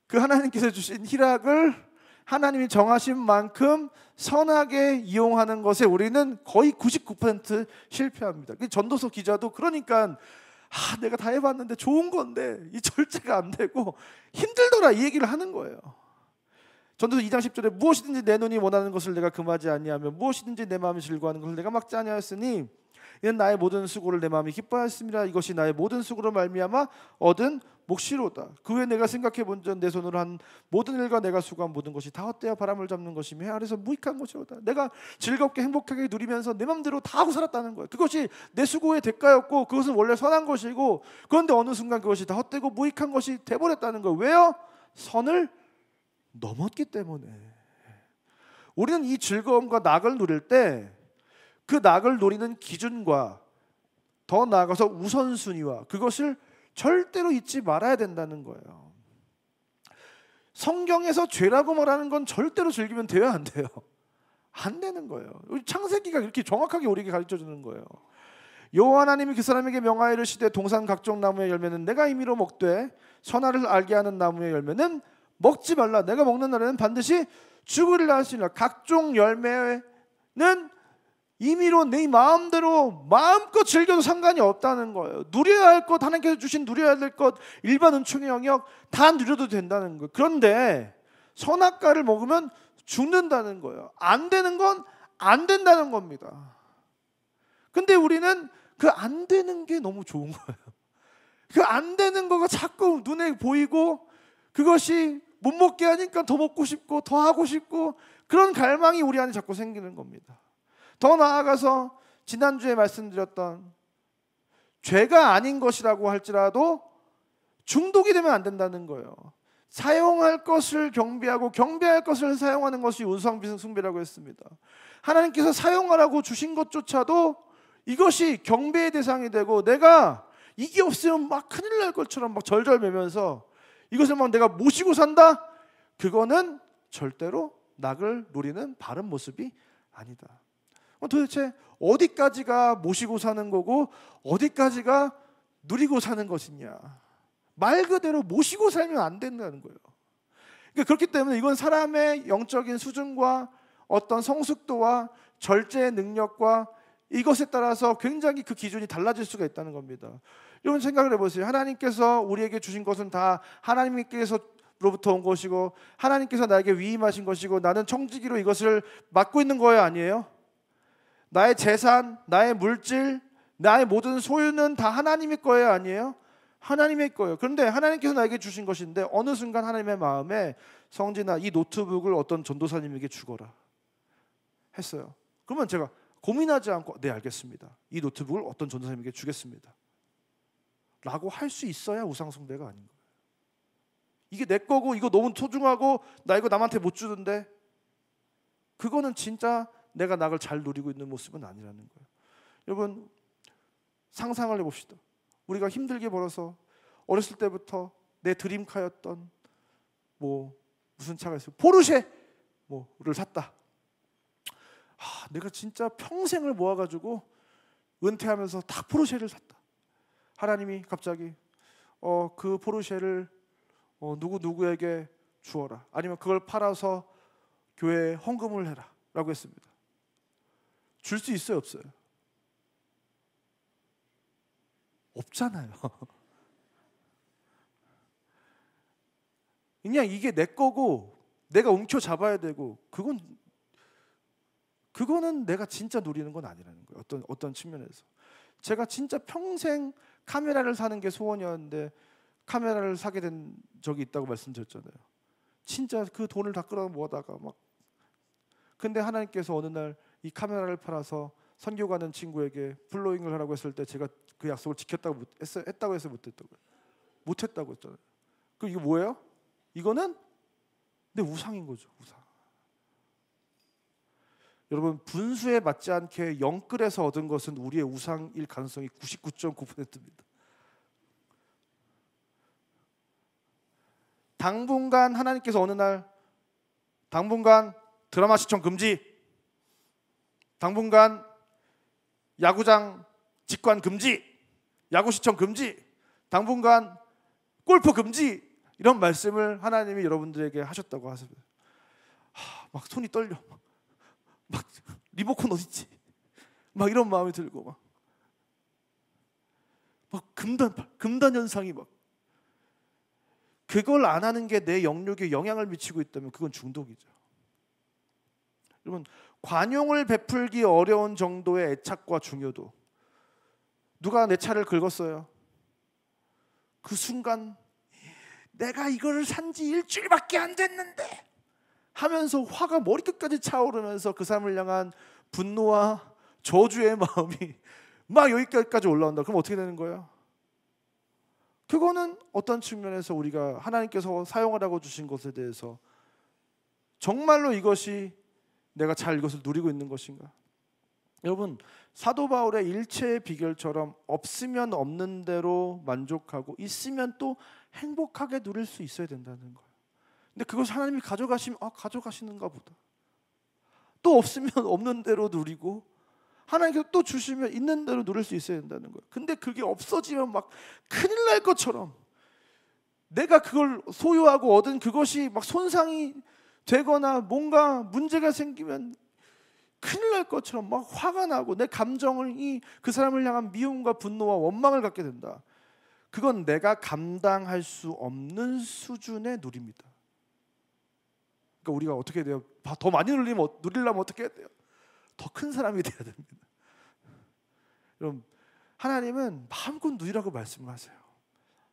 그 하나님께서 주신 희락을 하나님이 정하신 만큼 선하게 이용하는 것에 우리는 거의 99% 실패합니다. 전도서 기자도 그러니까 내가 다 해봤는데 좋은 건데 이 절제가 안 되고 힘들더라 이 얘기를 하는 거예요. 전도서 2장 10절에 무엇이든지 내 눈이 원하는 것을 내가 금하지 아니하며 무엇이든지 내 마음이 즐거워하는 것을 내가 막지 아니하였으니 이는 나의 모든 수고를 내 마음이 기뻐하였습니다. 이것이 나의 모든 수고로 말미암아 얻은 몫이로다. 그 후에 내가 생각해 본 전 내 손으로 한 모든 일과 내가 수고한 모든 것이 다 헛되어 바람을 잡는 것이며 해 아래서 무익한 것이로다. 내가 즐겁게 행복하게 누리면서 내 맘대로 다 하고 살았다는 거예요. 그것이 내 수고의 대가였고 그것은 원래 선한 것이고, 그런데 어느 순간 그것이 다 헛되고 무익한 것이 돼버렸다는 거예요. 왜요? 선을 넘었기 때문에. 우리는 이 즐거움과 낙을 누릴 때 그 낙을 노리는 기준과 더 나아가서 우선순위와 그것을 절대로 잊지 말아야 된다는 거예요. 성경에서 죄라고 말하는 건 절대로 즐기면 돼요, 안 돼요? 안 되는 거예요. 창세기가 이렇게 정확하게 우리에게 가르쳐 주는 거예요. 여호와 하나님이 그 사람에게 명하여 이르시되 동산 각종 나무의 열매는 내가 임의로 먹되 선악을 알게 하는 나무의 열매는 먹지 말라. 내가 먹는 날에는 반드시 죽으리라 하시니라. 각종 열매는 임의로 내 마음대로 마음껏 즐겨도 상관이 없다는 거예요. 누려야 할 것, 하나님께서 주신 누려야 될 것, 일반 은총의 영역 다 누려도 된다는 거예요. 그런데 선악과를 먹으면 죽는다는 거예요. 안 되는 건 안 된다는 겁니다. 근데 우리는 그 안 되는 게 너무 좋은 거예요. 그 안 되는 거가 자꾸 눈에 보이고 그것이 못 먹게 하니까 더 먹고 싶고 더 하고 싶고, 그런 갈망이 우리 안에 자꾸 생기는 겁니다. 더 나아가서 지난주에 말씀드렸던 죄가 아닌 것이라고 할지라도 중독이 되면 안 된다는 거예요. 사용할 것을 경배하고 경배할 것을 사용하는 것이 우상숭배라고 했습니다. 하나님께서 사용하라고 주신 것조차도 이것이 경배의 대상이 되고, 내가 이게 없으면 막 큰일 날 것처럼 막 절절매면서 이것을 막 내가 모시고 산다? 그거는 절대로 낙을 누리는 바른 모습이 아니다. 도대체 어디까지가 모시고 사는 거고 어디까지가 누리고 사는 것이냐? 말 그대로 모시고 살면 안 된다는 거예요. 그러니까 그렇기 때문에 이건 사람의 영적인 수준과 어떤 성숙도와 절제의 능력과 이것에 따라서 굉장히 그 기준이 달라질 수가 있다는 겁니다. 여러분 생각을 해보세요. 하나님께서 우리에게 주신 것은 다 하나님께서로부터 온 것이고 하나님께서 나에게 위임하신 것이고 나는 청지기로 이것을 맡고 있는 거예요, 아니에요? 나의 재산, 나의 물질, 나의 모든 소유는 다 하나님의 거예요, 아니에요? 하나님의 거예요. 그런데 하나님께서 나에게 주신 것인데 어느 순간 하나님의 마음에 성진아, 이 노트북을 어떤 전도사님에게 주거라 했어요. 그러면 제가 고민하지 않고 네 알겠습니다, 이 노트북을 어떤 전도사님에게 주겠습니다 라고 할 수 있어야 우상숭배가 아닌 거예요. 이게 내 거고 이거 너무 소중하고 나 이거 남한테 못 주는데, 그거는 진짜 내가 낙을 잘 누리고 있는 모습은 아니라는 거예요. 여러분 상상을 해봅시다. 우리가 힘들게 벌어서 어렸을 때부터 내 드림카였던 무슨 차가 있어요? 포르쉐 뭐를 샀다. 내가 진짜 평생을 모아가지고 은퇴하면서 다 포르쉐를 샀다. 하나님이 갑자기 그 포르쉐를 누구에게 주어라, 아니면 그걸 팔아서 교회에 헌금을 해라 라고 했습니다. 줄 수 있어요, 없어요? 없잖아요. 그냥 이게 내 거고 내가 움켜 잡아야 되고 그거는 내가 진짜 누리는 건 아니라는 거예요. 어떤 측면에서 제가 진짜 평생 카메라를 사는 게 소원이었는데 카메라를 사게 된 적이 있다고 말씀드렸잖아요. 진짜 그 돈을 다 끌어 모아다가 막 근데 하나님께서 어느 날 이 카메라를 팔아서 선교 가는 친구에게 플로잉을 하라고 했을 때 제가 그 약속을 지켰다고 했다고 해서 못했다고 했잖아요. 그럼 이거 뭐예요? 이거는 내 우상인 거죠. 우상. 여러분 분수에 맞지 않게 영끌에서 얻은 것은 우리의 우상일 가능성이 99.9%입니다. 당분간 하나님께서 어느 날 당분간 드라마 시청 금지, 당분간 야구장 직관 금지, 야구 시청 금지, 당분간 골프 금지 이런 말씀을 하나님이 여러분들에게 하셨다고 하세요. 막 손이 떨려. 막 리모컨 어딨지? 막 이런 마음이 들고 막 금단 현상이 막 그걸 안 하는 게 내 영역에 영향을 미치고 있다면 그건 중독이죠. 여러분 관용을 베풀기 어려운 정도의 애착과 중요도. 누가 내 차를 긁었어요. 그 순간 내가 이거를 산지 일주일밖에 안 됐는데 하면서 화가 머리끝까지 차오르면서 그 사람을 향한 분노와 저주의 마음이 막 여기까지 올라온다. 그럼 어떻게 되는 거예요? 그거는 어떤 측면에서 우리가 하나님께서 사용하라고 주신 것에 대해서 정말로 이것이 내가 잘 이것을 누리고 있는 것인가? 여러분 사도 바울의 일체의 비결처럼 없으면 없는 대로 만족하고 있으면 또 행복하게 누릴 수 있어야 된다는 거예요. 근데 그것을 하나님이 가져가시면 가져가시는가 보다. 또 없으면 없는 대로 누리고 하나님께서 또 주시면 있는 대로 누릴 수 있어야 된다는 거예요. 근데 그게 없어지면 막 큰일 날 것처럼 내가 그걸 소유하고 얻은 그것이 막 손상이 되거나 뭔가 문제가 생기면 큰일 날 것처럼 막 화가 나고 내 감정이 그 사람을 향한 미움과 분노와 원망을 갖게 된다. 그건 내가 감당할 수 없는 수준의 누립니다. 그러니까 우리가 어떻게 돼요? 더 많이 누리려면 어떻게 해야 돼요? 더 큰 사람이 돼야 됩니다. 여러분 하나님은 마음껏 누리라고 말씀하세요.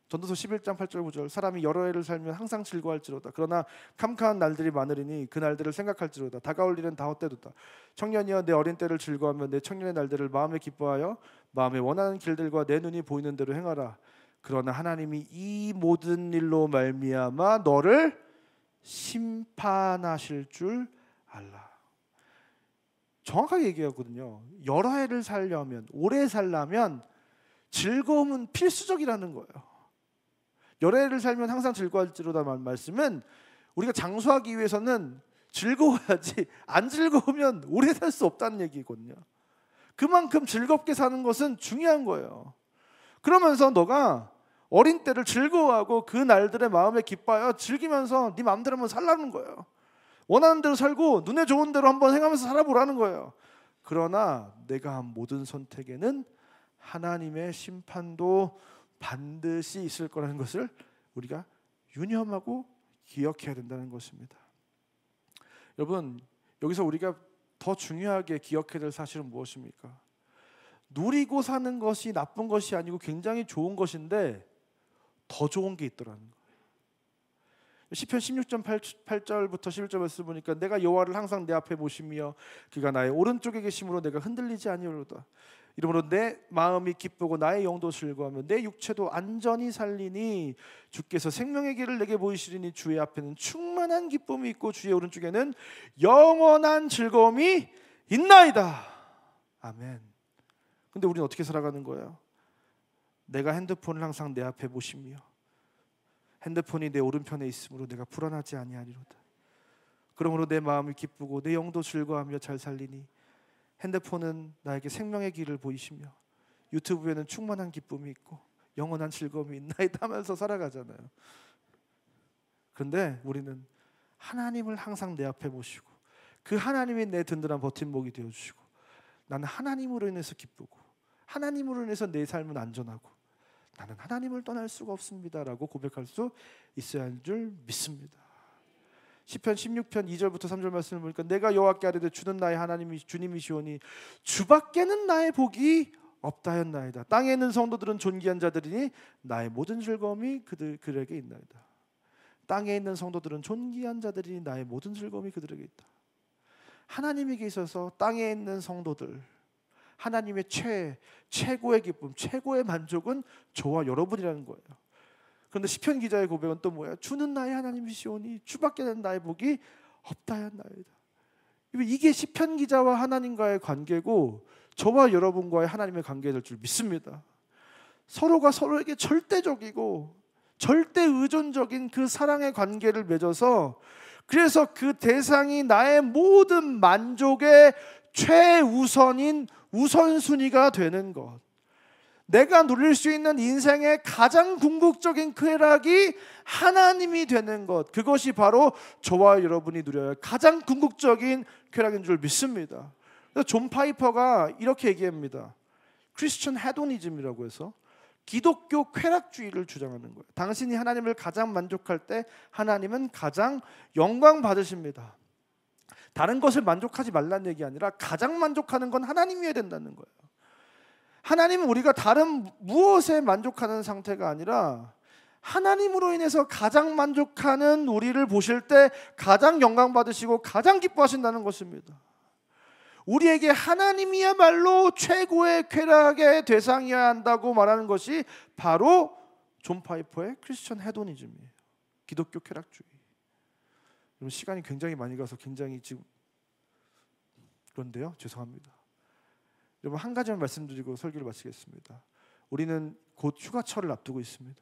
전도서 11장 8절 9절 사람이 여러 해를 살면 항상 즐거워할지로다. 그러나 캄캄한 날들이 많으리니 그 날들을 생각할지로다. 다가올 일은 다 헛되도다. 청년이여 내 어린 때를 즐거워하며 내 청년의 날들을 마음에 기뻐하여 마음에 원하는 길들과 내 눈이 보이는 대로 행하라. 그러나 하나님이 이 모든 일로 말미암아 너를 심판하실 줄 알라. 정확하게 얘기하거든요. 여러 해를 살려면 오래 살려면 즐거움은 필수적이라는 거예요. 여러 해를 살면 항상 즐거워할지로다 말씀은 우리가 장수하기 위해서는 즐거워야지 안 즐거우면 오래 살 수 없다는 얘기거든요. 그만큼 즐겁게 사는 것은 중요한 거예요. 그러면서 너가 어린 때를 즐거워하고 그 날들의 마음에 기뻐하여 즐기면서 네 마음대로 한번 살라는 거예요. 원하는 대로 살고 눈에 좋은 대로 한번 행하면서 살아보라는 거예요. 그러나 내가 한 모든 선택에는 하나님의 심판도 반드시 있을 거라는 것을 우리가 유념하고 기억해야 된다는 것입니다. 여러분 여기서 우리가 더 중요하게 기억해야 될 사실은 무엇입니까? 누리고 사는 것이 나쁜 것이 아니고 굉장히 좋은 것인데 더 좋은 게 있더라는 거예요. 시편 16장 8절부터 11절 말씀 보니까 내가 여호와를 항상 내 앞에 보시며 그가 나의 오른쪽에 계심으로 내가 흔들리지 아니하리로다. 이러므로 내 마음이 기쁘고 나의 영도 즐거워하며 내 육체도 안전히 살리니 주께서 생명의 길을 내게 보이시리니 주의 앞에는 충만한 기쁨이 있고 주의 오른쪽에는 영원한 즐거움이 있나이다. 아멘. 근데 우리는 어떻게 살아가는 거예요? 내가 핸드폰을 항상 내 앞에 보시며 핸드폰이 내 오른편에 있으므로 내가 불안하지 아니하리로다. 그러므로 내 마음이 기쁘고 내 영도 즐거워하며 잘 살리니 핸드폰은 나에게 생명의 길을 보이시며 유튜브에는 충만한 기쁨이 있고 영원한 즐거움이 있나이다 하면서 살아가잖아요. 그런데 우리는 하나님을 항상 내 앞에 모시고 그 하나님이 내 든든한 버팀목이 되어주시고 나는 하나님으로 인해서 기쁘고 하나님으로 인해서 내 삶은 안전하고 나는 하나님을 떠날 수가 없습니다라고 고백할 수 있어야 하는 줄 믿습니다. 시편 16편 2절부터 3절 말씀을 보니까 내가 여호와께 아뢰되 주는 나의 하나님이 주님이시오니 주밖에는 나의 복이 없다 하였나이다. 땅에 있는 성도들은 존귀한 자들이니 나의 모든 즐거움이 그들에게 있나이다. 땅에 있는 성도들은 존귀한 자들이니 나의 모든 즐거움이 그들에게 있다. 하나님에게 있어서 땅에 있는 성도들, 하나님의 최고의 기쁨, 최고의 만족은 저와 여러분이라는 거예요. 그런데 시편 기자의 고백은 또 뭐야? 주는 나의 하나님이시오니 주밖에는 나의 복이 없다 하였나이다. 이게 시편 기자와 하나님과의 관계고 저와 여러분과의 하나님의 관계가 될 줄 믿습니다. 서로가 서로에게 절대적이고 절대 의존적인 그 사랑의 관계를 맺어서 그래서 그 대상이 나의 모든 만족의 최우선인 우선순위가 되는 것, 내가 누릴 수 있는 인생의 가장 궁극적인 쾌락이 하나님이 되는 것, 그것이 바로 저와 여러분이 누려야 할 가장 궁극적인 쾌락인 줄 믿습니다. 그래서 존 파이퍼가 이렇게 얘기합니다. 크리스천 헤도니즘이라고 해서 기독교 쾌락주의를 주장하는 거예요. 당신이 하나님을 가장 만족할 때 하나님은 가장 영광 받으십니다. 다른 것을 만족하지 말라는 얘기 아니라 가장 만족하는 건 하나님이어야 된다는 거예요. 하나님은 우리가 다른 무엇에 만족하는 상태가 아니라 하나님으로 인해서 가장 만족하는 우리를 보실 때 가장 영광 받으시고 가장 기뻐하신다는 것입니다. 우리에게 하나님이야말로 최고의 쾌락의 대상이어야 한다고 말하는 것이 바로 존 파이퍼의 크리스천 헤도니즘이에요. 기독교 쾌락주의. 여러분 시간이 굉장히 많이 가서 굉장히 지금 그런데요. 죄송합니다. 여러분 한 가지만 말씀드리고 설교를 마치겠습니다. 우리는 곧 휴가철을 앞두고 있습니다.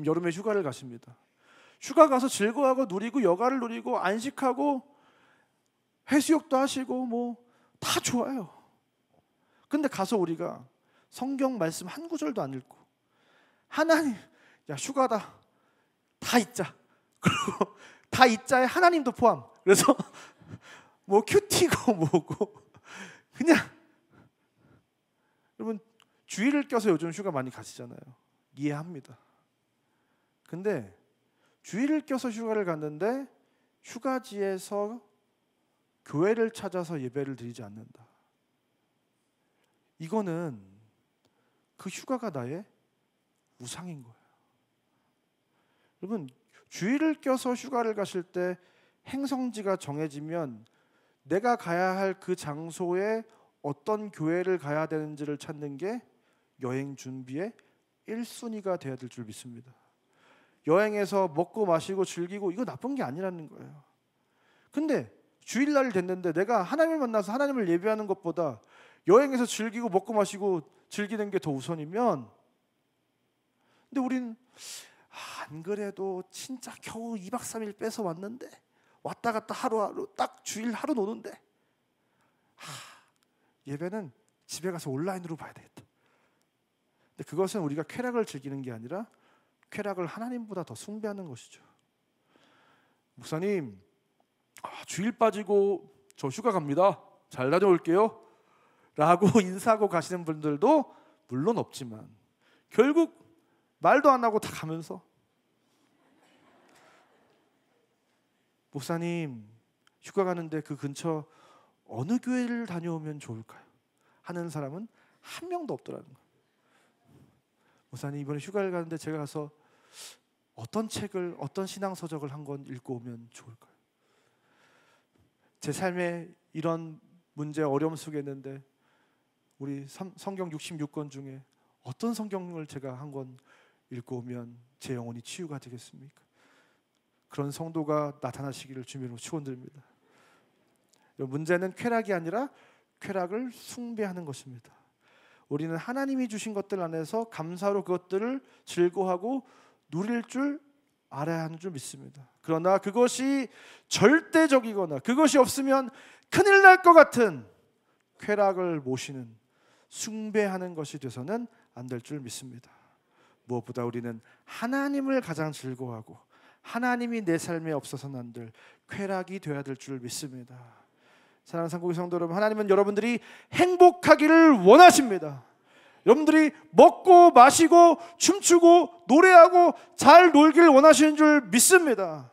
여름에 휴가를 가십니다. 휴가 가서 즐거워하고 누리고 여가를 누리고 안식하고 해수욕도 하시고 뭐 다 좋아요. 근데 가서 우리가 성경 말씀 한 구절도 안 읽고 하나님 야 휴가다 다 잊자. 그리고 다 잊자에 하나님도 포함. 그래서 뭐 큐티고 뭐고 그냥 여러분 주일을 껴서 요즘 휴가 많이 가시잖아요. 이해합니다. 근데 주일을 껴서 휴가를 갔는데 휴가지에서 교회를 찾아서 예배를 드리지 않는다. 이거는 그 휴가가 나의 우상인 거예요. 여러분 주일을 껴서 휴가를 가실 때 행성지가 정해지면 내가 가야 할 그 장소에 어떤 교회를 가야 되는지를 찾는 게 여행 준비의 1순위가 돼야 될 줄 믿습니다. 여행에서 먹고 마시고 즐기고 이거 나쁜 게 아니라는 거예요. 근데 주일날 됐는데 내가 하나님을 만나서 하나님을 예배하는 것보다 여행에서 즐기고 먹고 마시고 즐기는 게 더 우선이면, 근데 우린 안 그래도 진짜 겨우 2박 3일 빼서 왔는데 왔다 갔다 하루하루 딱 주일 하루 노는데 예배는 집에 가서 온라인으로 봐야 되겠다. 근데 그것은 우리가 쾌락을 즐기는 게 아니라 쾌락을 하나님보다 더 숭배하는 것이죠. 목사님 주일 빠지고 저 휴가 갑니다. 잘 다녀올게요 라고 인사하고 가시는 분들도 물론 없지만 결국 말도 안 하고 다 가면서 목사님 휴가 가는데 그 근처 어느 교회를 다녀오면 좋을까요? 하는 사람은 한 명도 없더라는 거예요. 목사님 이번에 휴가를 가는데 제가 가서 어떤 책을 어떤 신앙서적을 한 권 읽고 오면 좋을까요? 제 삶에 이런 문제 어려움 속에 있는데 우리 성경 66권 중에 어떤 성경을 제가 한 권 읽고 오면 제 영혼이 치유가 되겠습니까? 그런 성도가 나타나시기를 주님으로 축원드립니다. 문제는 쾌락이 아니라 쾌락을 숭배하는 것입니다. 우리는 하나님이 주신 것들 안에서 감사로 그것들을 즐거워하고 누릴 줄 알아야 하는 줄 믿습니다. 그러나 그것이 절대적이거나 그것이 없으면 큰일 날 것 같은 쾌락을 모시는 숭배하는 것이 돼서는 안 될 줄 믿습니다. 무엇보다 우리는 하나님을 가장 즐거워하고 하나님이 내 삶에 없어서는 안 될 쾌락이 되어야 될 줄 믿습니다. 사랑하는 상국의 성도 여러분, 하나님은 여러분들이 행복하기를 원하십니다. 여러분들이 먹고 마시고 춤추고 노래하고 잘 놀길 원하시는 줄 믿습니다.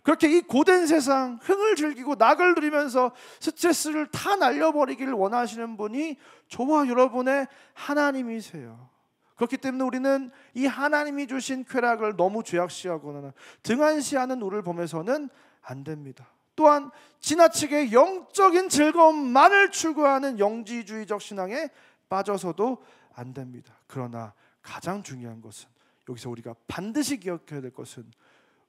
그렇게 이 고된 세상 흥을 즐기고 낙을 누리면서 스트레스를 다 날려버리기를 원하시는 분이 저와 여러분의 하나님이세요. 그렇기 때문에 우리는 이 하나님이 주신 쾌락을 너무 죄악시하거나 등한시하는 우리를 보면서는 안 됩니다. 또한 지나치게 영적인 즐거움만을 추구하는 영지주의적 신앙에 빠져서도 안 됩니다. 그러나 가장 중요한 것은, 여기서 우리가 반드시 기억해야 될 것은,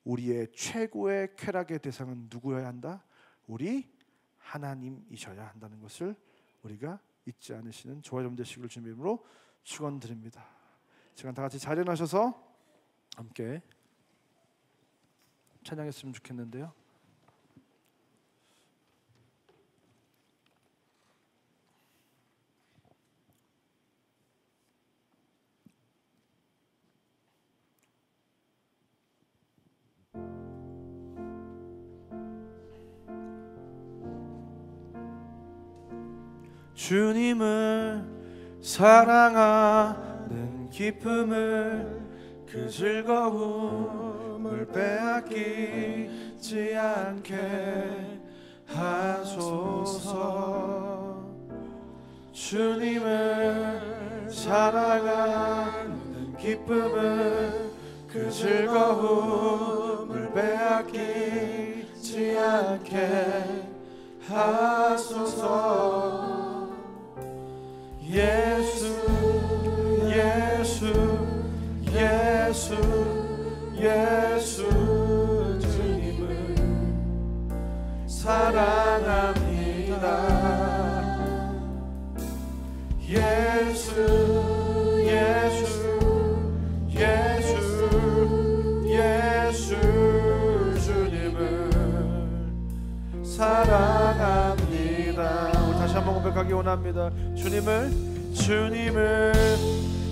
우리의 최고의 쾌락의 대상은 누구여야 한다? 우리 하나님이셔야 한다는 것을 우리가 잊지 않으시는 저와 여러분 되시기를 주님의 이름으로 축원드립니다. 시간 다 같이 자리에 나셔서 함께 찬양했으면 좋겠는데요. 주님을 사랑하는 기쁨을, 그 즐거움을 빼앗기지 않게 하소서. 주님을 사랑하는 기쁨을, 그 즐거움을 빼앗기지 않게 하소서. 예수 예수 예수 예수 주님을 사랑합니다. 예수 예수 예수 예수 주님을 사랑합니다. 우리 다시 한번 고백하기 원합니다. 주님을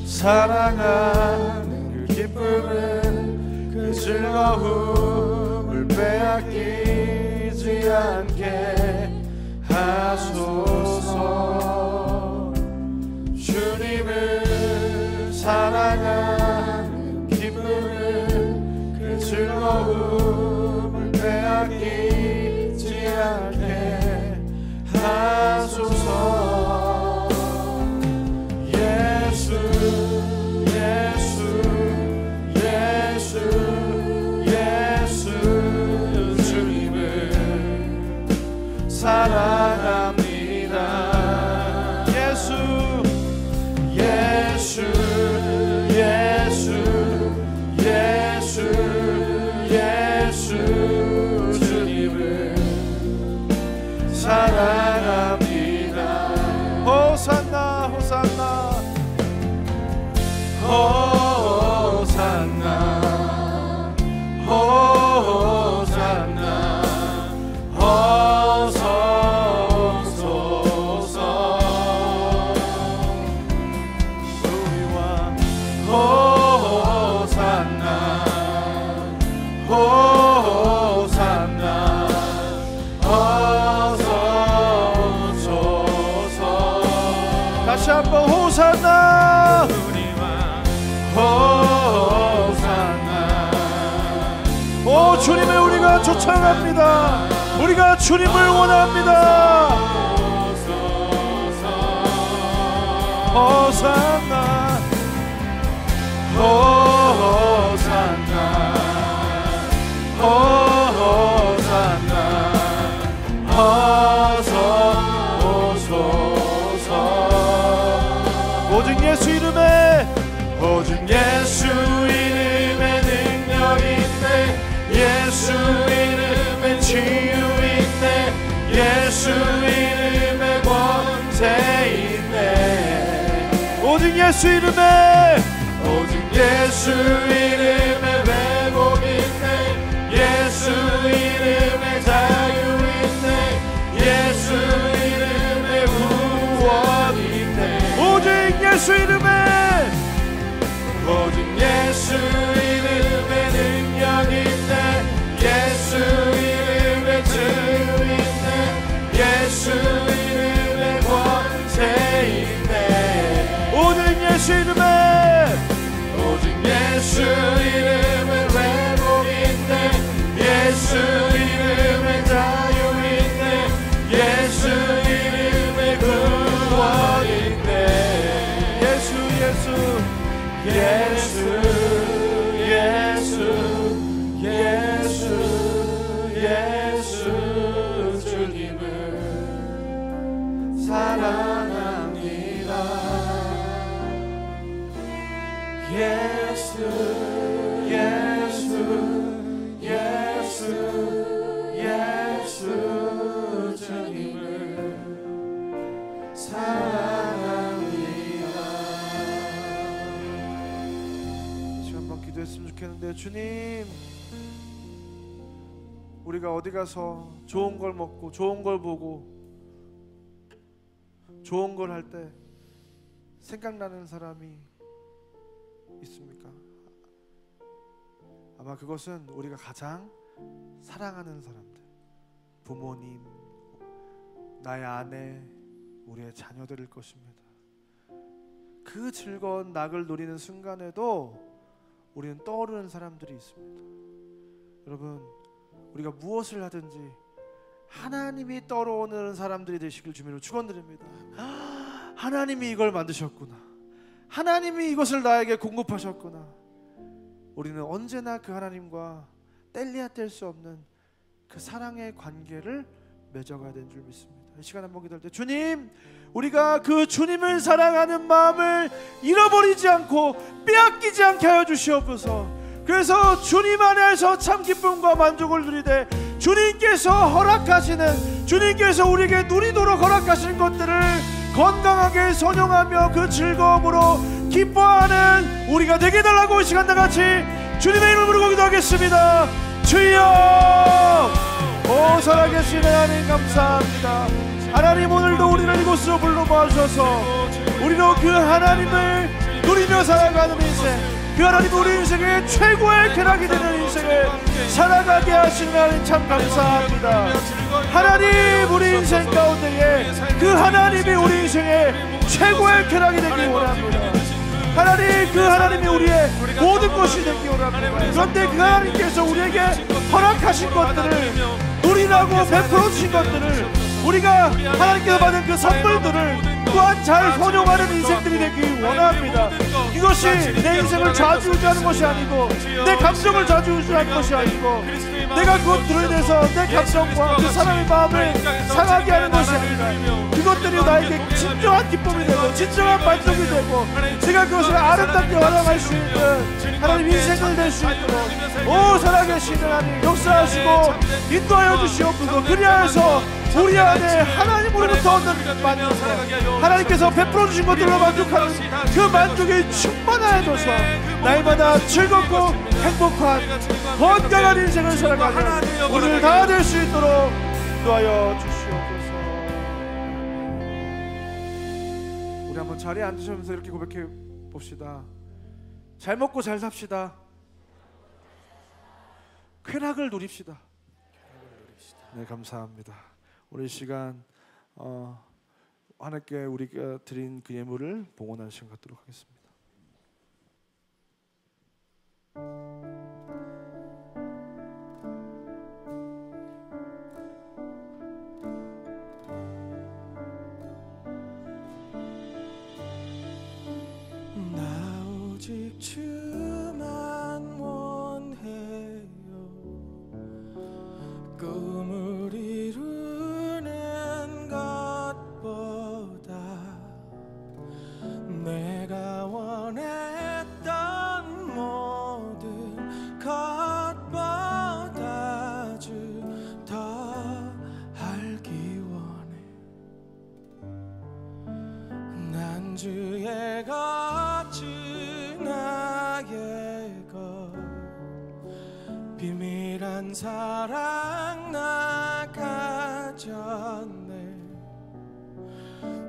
사랑하는 그 기쁨은, 그 즐거움을 빼앗기지 않게 하소서. 주님을 사랑하는 기쁨은, 그 즐거움을 빼앗기지 않게 하소서. 예수 예수 예수 예수 주님을 사랑합니다. 예수 예수 예수 예수 예수 주님을 사랑합니다. 호산나 호산나 호산나 호산나 어서 오소서. 우리와 호산나 호산나 어서 오소서. 다시 한번 호산나 호산나. 오 주님을 우리가 초청합니다. 우리가 주님을 원합니다. 호산나 호산나 호산나 어서 오소서. 오직 예수 이름에, 오직 예수 이름에 능력 있네. 예수 이름에 치유 있네. 예수 이름에 권세 있네. 오직 예수 이름에, 오직 예수 이름에 회복 있네. 예수 이름에 자유 있네. 예수 이름에 구원 있네. 오직 예수 이름에, 오직 예수 이름에 능력 있네. 예수 이름에 치유 있네. 예수 이름에 권세 있네. 오직 예수 예수 이름은 회복인데 예수 이름은 자유인데 예수 이름은 구원인데 예수 주님을 사랑합니다. 예수 주님을 사랑합니다. 지금 한번 기도했으면 좋겠는데, 주님, 우리가 어디 가서 좋은 걸 먹고 좋은 걸 보고 좋은 걸 할 때 생각나는 사람이 있습니까? 아마 그것은 우리가 가장 사랑하는 사람들, 부모님, 나의 아내, 우리의 자녀들일 것입니다. 그 즐거운 낙을 누리는 순간에도 우리는 떠오르는 사람들이 있습니다. 여러분, 우리가 무엇을 하든지 하나님이 떠오르는 사람들이 되시길 주님으로 축원드립니다. 하나님이 이걸 만드셨구나, 하나님이 이것을 나에게 공급하셨구나. 우리는 언제나 그 하나님과 뗄래야 뗄 수 없는 그 사랑의 관계를 맺어가야 되는 줄 믿습니다. 이 시간 한번 기도할 때, 주님, 우리가 그 주님을 사랑하는 마음을 잃어버리지 않고 빼앗기지 않게 하여 주시옵소서. 그래서 주님 안에서 참 기쁨과 만족을 누리되 주님께서 허락하시는, 주님께서 우리에게 누리도록 허락하시는 것들을 건강하게 선용하며 그 즐거움으로 기뻐하는 우리가 되게 해달라고 이 시간 다같이 주님의 이름으로 기도하겠습니다. 주여, 오 살아계신 하나님 감사합니다. 하나님, 오늘도 우리를 이곳으로 불러 모아주셔서 우리로 그 하나님을 누리며 살아가는 인생, 그 하나님 우리 인생의 최고의 쾌락이 되는 인생을 살아가게 하시는 하나님 참 감사합니다. 하나님, 우리 인생 가운데에 그 하나님이 우리 인생의 최고의 쾌락이 되기 원합니다. 하나님, 그 하나님이 우리의 모든 것이 되기 원합니다. 그런데 그 하나님께서 우리에게 허락하신 것들을, 누리라고 베풀어 주신 것들을, 우리가 하나님께서 받은 그 선물들을 또한 잘 선용하는 인생들이 되기 원합니다. 이것이 내 인생을 좌지우지하는 것이 아니고, 내 감정을 좌지우지하는 것이 아니고, 내가 그것들로 인해서 내 감정과 그 사람의 마음을 상하게 하는 것이 아니라, 그것들이 나에게 진정한 기쁨이 되고 진정한 만족이 되고 제가 그것을 아름답게 활용할 수 있는 하나님 인생을 낼 수 있도록 오 살아계시는 하나님 역사하시고 인도하여 주시옵소서. 그리하여서 우리 안에 하나님으로부터 얻는 만족, 하나님께서 베풀어 주신 것들로 만족하는 그 만족이 충만하여져서 날마다 즐겁고 행복한 건강한 인생을 살아가는 오늘 다 될 수 있도록 인도하여 주시옵소서. 우리 한번 자리에 앉으시면서 이렇게 고백해 봅시다. 잘 먹고 잘 삽시다. 쾌락을 누립시다. 네, 감사합니다. 오늘 이 시간 하나님께 우리가 드린 그 예물을 봉헌하는 시간 갖도록 하겠습니다. 나 오직 주만 원해요. 꿈을 이루는 것보다 내가 원했던 모든 것보다 주 더 알기 원해. 난 주의 것, 주 나의 것, 비밀한 사랑 나 가졌네.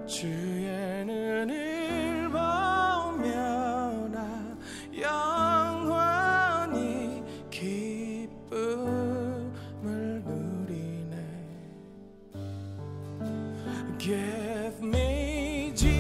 주의 눈을 보며 나 영원히 기쁨을 누리네. Give me Jesus,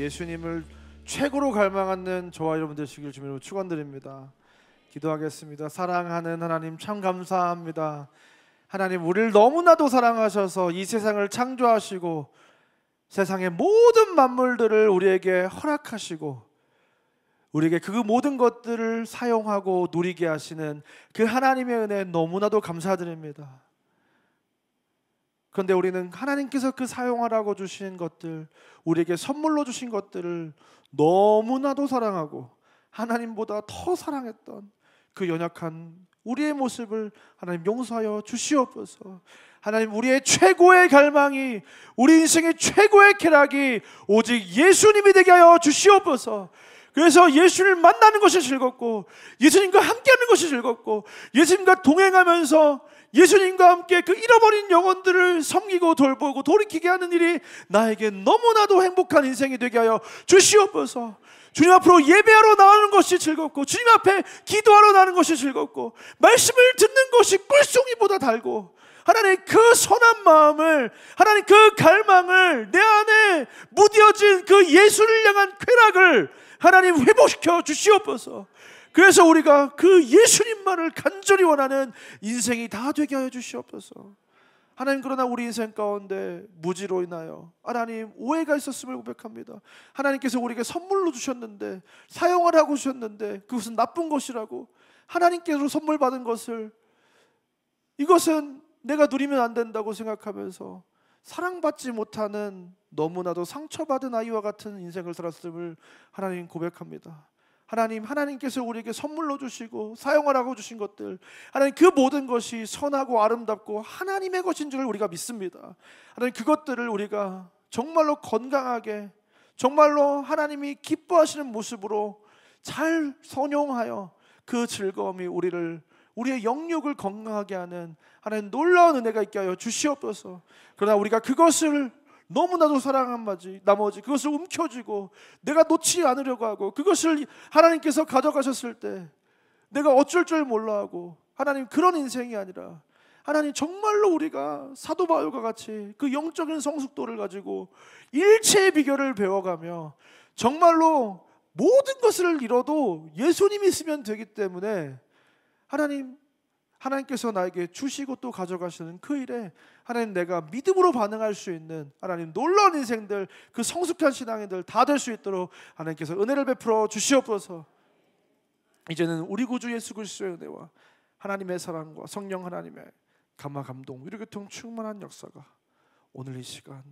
예수님을 최고로 갈망하는 저와 여러분 되시길 주님으로 축원드립니다. 기도하겠습니다. 사랑하는 하나님 참 감사합니다. 하나님 우리를 너무나도 사랑하셔서 이 세상을 창조하시고 세상의 모든 만물들을 우리에게 허락하시고 우리에게 그 모든 것들을 사용하고 누리게 하시는 그 하나님의 은혜에 너무나도 감사드립니다. 그런데 우리는 하나님께서 그 사용하라고 주신 것들, 우리에게 선물로 주신 것들을 너무나도 사랑하고 하나님보다 더 사랑했던 그 연약한 우리의 모습을 하나님 용서하여 주시옵소서. 하나님 우리의 최고의 갈망이, 우리 인생의 최고의 쾌락이 오직 예수님이 되게 하여 주시옵소서. 그래서 예수를 만나는 것이 즐겁고 예수님과 함께하는 것이 즐겁고 예수님과 동행하면서 예수님과 함께 그 잃어버린 영혼들을 섬기고 돌보고 돌이키게 하는 일이 나에게 너무나도 행복한 인생이 되게 하여 주시옵소서. 주님 앞으로 예배하러 나가는 것이 즐겁고 주님 앞에 기도하러 나가는 것이 즐겁고 말씀을 듣는 것이 꿀송이보다 달고 하나님 그 선한 마음을, 하나님 그 갈망을, 내 안에 무뎌진 그 예수를 향한 쾌락을 하나님 회복시켜 주시옵소서. 그래서 우리가 그 예수님만을 간절히 원하는 인생이 다 되게 하여 주시옵소서. 하나님 그러나 우리 인생 가운데 무지로 인하여 하나님 오해가 있었음을 고백합니다. 하나님께서 우리에게 선물로 주셨는데, 사용하라고 주셨는데 그것은 나쁜 것이라고, 하나님께서 선물 받은 것을 이것은 내가 누리면 안 된다고 생각하면서 사랑받지 못하는 너무나도 상처받은 아이와 같은 인생을 살았음을 하나님 고백합니다. 하나님께서 우리에게 선물로 주시고 사용하라고 주신 것들, 하나님 그 모든 것이 선하고 아름답고 하나님의 것인 줄 우리가 믿습니다. 하나님 그것들을 우리가 정말로 건강하게, 정말로 하나님이 기뻐하시는 모습으로 잘 선용하여 그 즐거움이 우리의 영육을 건강하게 하는 하나님 놀라운 은혜가 있게 하여 주시옵소서. 그러나 우리가 그것을 너무나도 사랑한 나머지 그것을 움켜쥐고 내가 놓지 않으려고 하고 그것을 하나님께서 가져가셨을 때 내가 어쩔 줄 몰라 하고, 하나님 그런 인생이 아니라 하나님 정말로 우리가 사도 바울과 같이 그 영적인 성숙도를 가지고 일체의 비결을 배워가며 정말로 모든 것을 잃어도 예수님이 있으면 되기 때문에 하나님께서 나에게 주시고 또 가져가시는 그 일에 하나님 내가 믿음으로 반응할 수 있는 하나님 놀라운 인생들, 그 성숙한 신앙인들 다 될 수 있도록 하나님께서 은혜를 베풀어 주시옵소서. 이제는 우리 구주 예수 그리스도의 은혜와 하나님의 사랑과 성령 하나님의 감화 감동 위로 교통 충만한 역사가 오늘 이 시간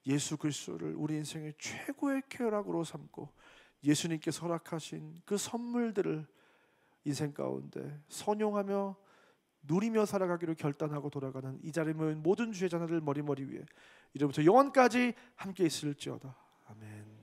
예수 그리스도를 우리 인생의 최고의 쾌락으로 삼고 예수님께서 허락하신 그 선물들을 인생 가운데 선용하며 누리며 살아가기로 결단하고 돌아가는 이 자리에 모인 모든 주의 자녀들 머리 위에 이제부터 영원까지 함께 있을지어다. 아멘.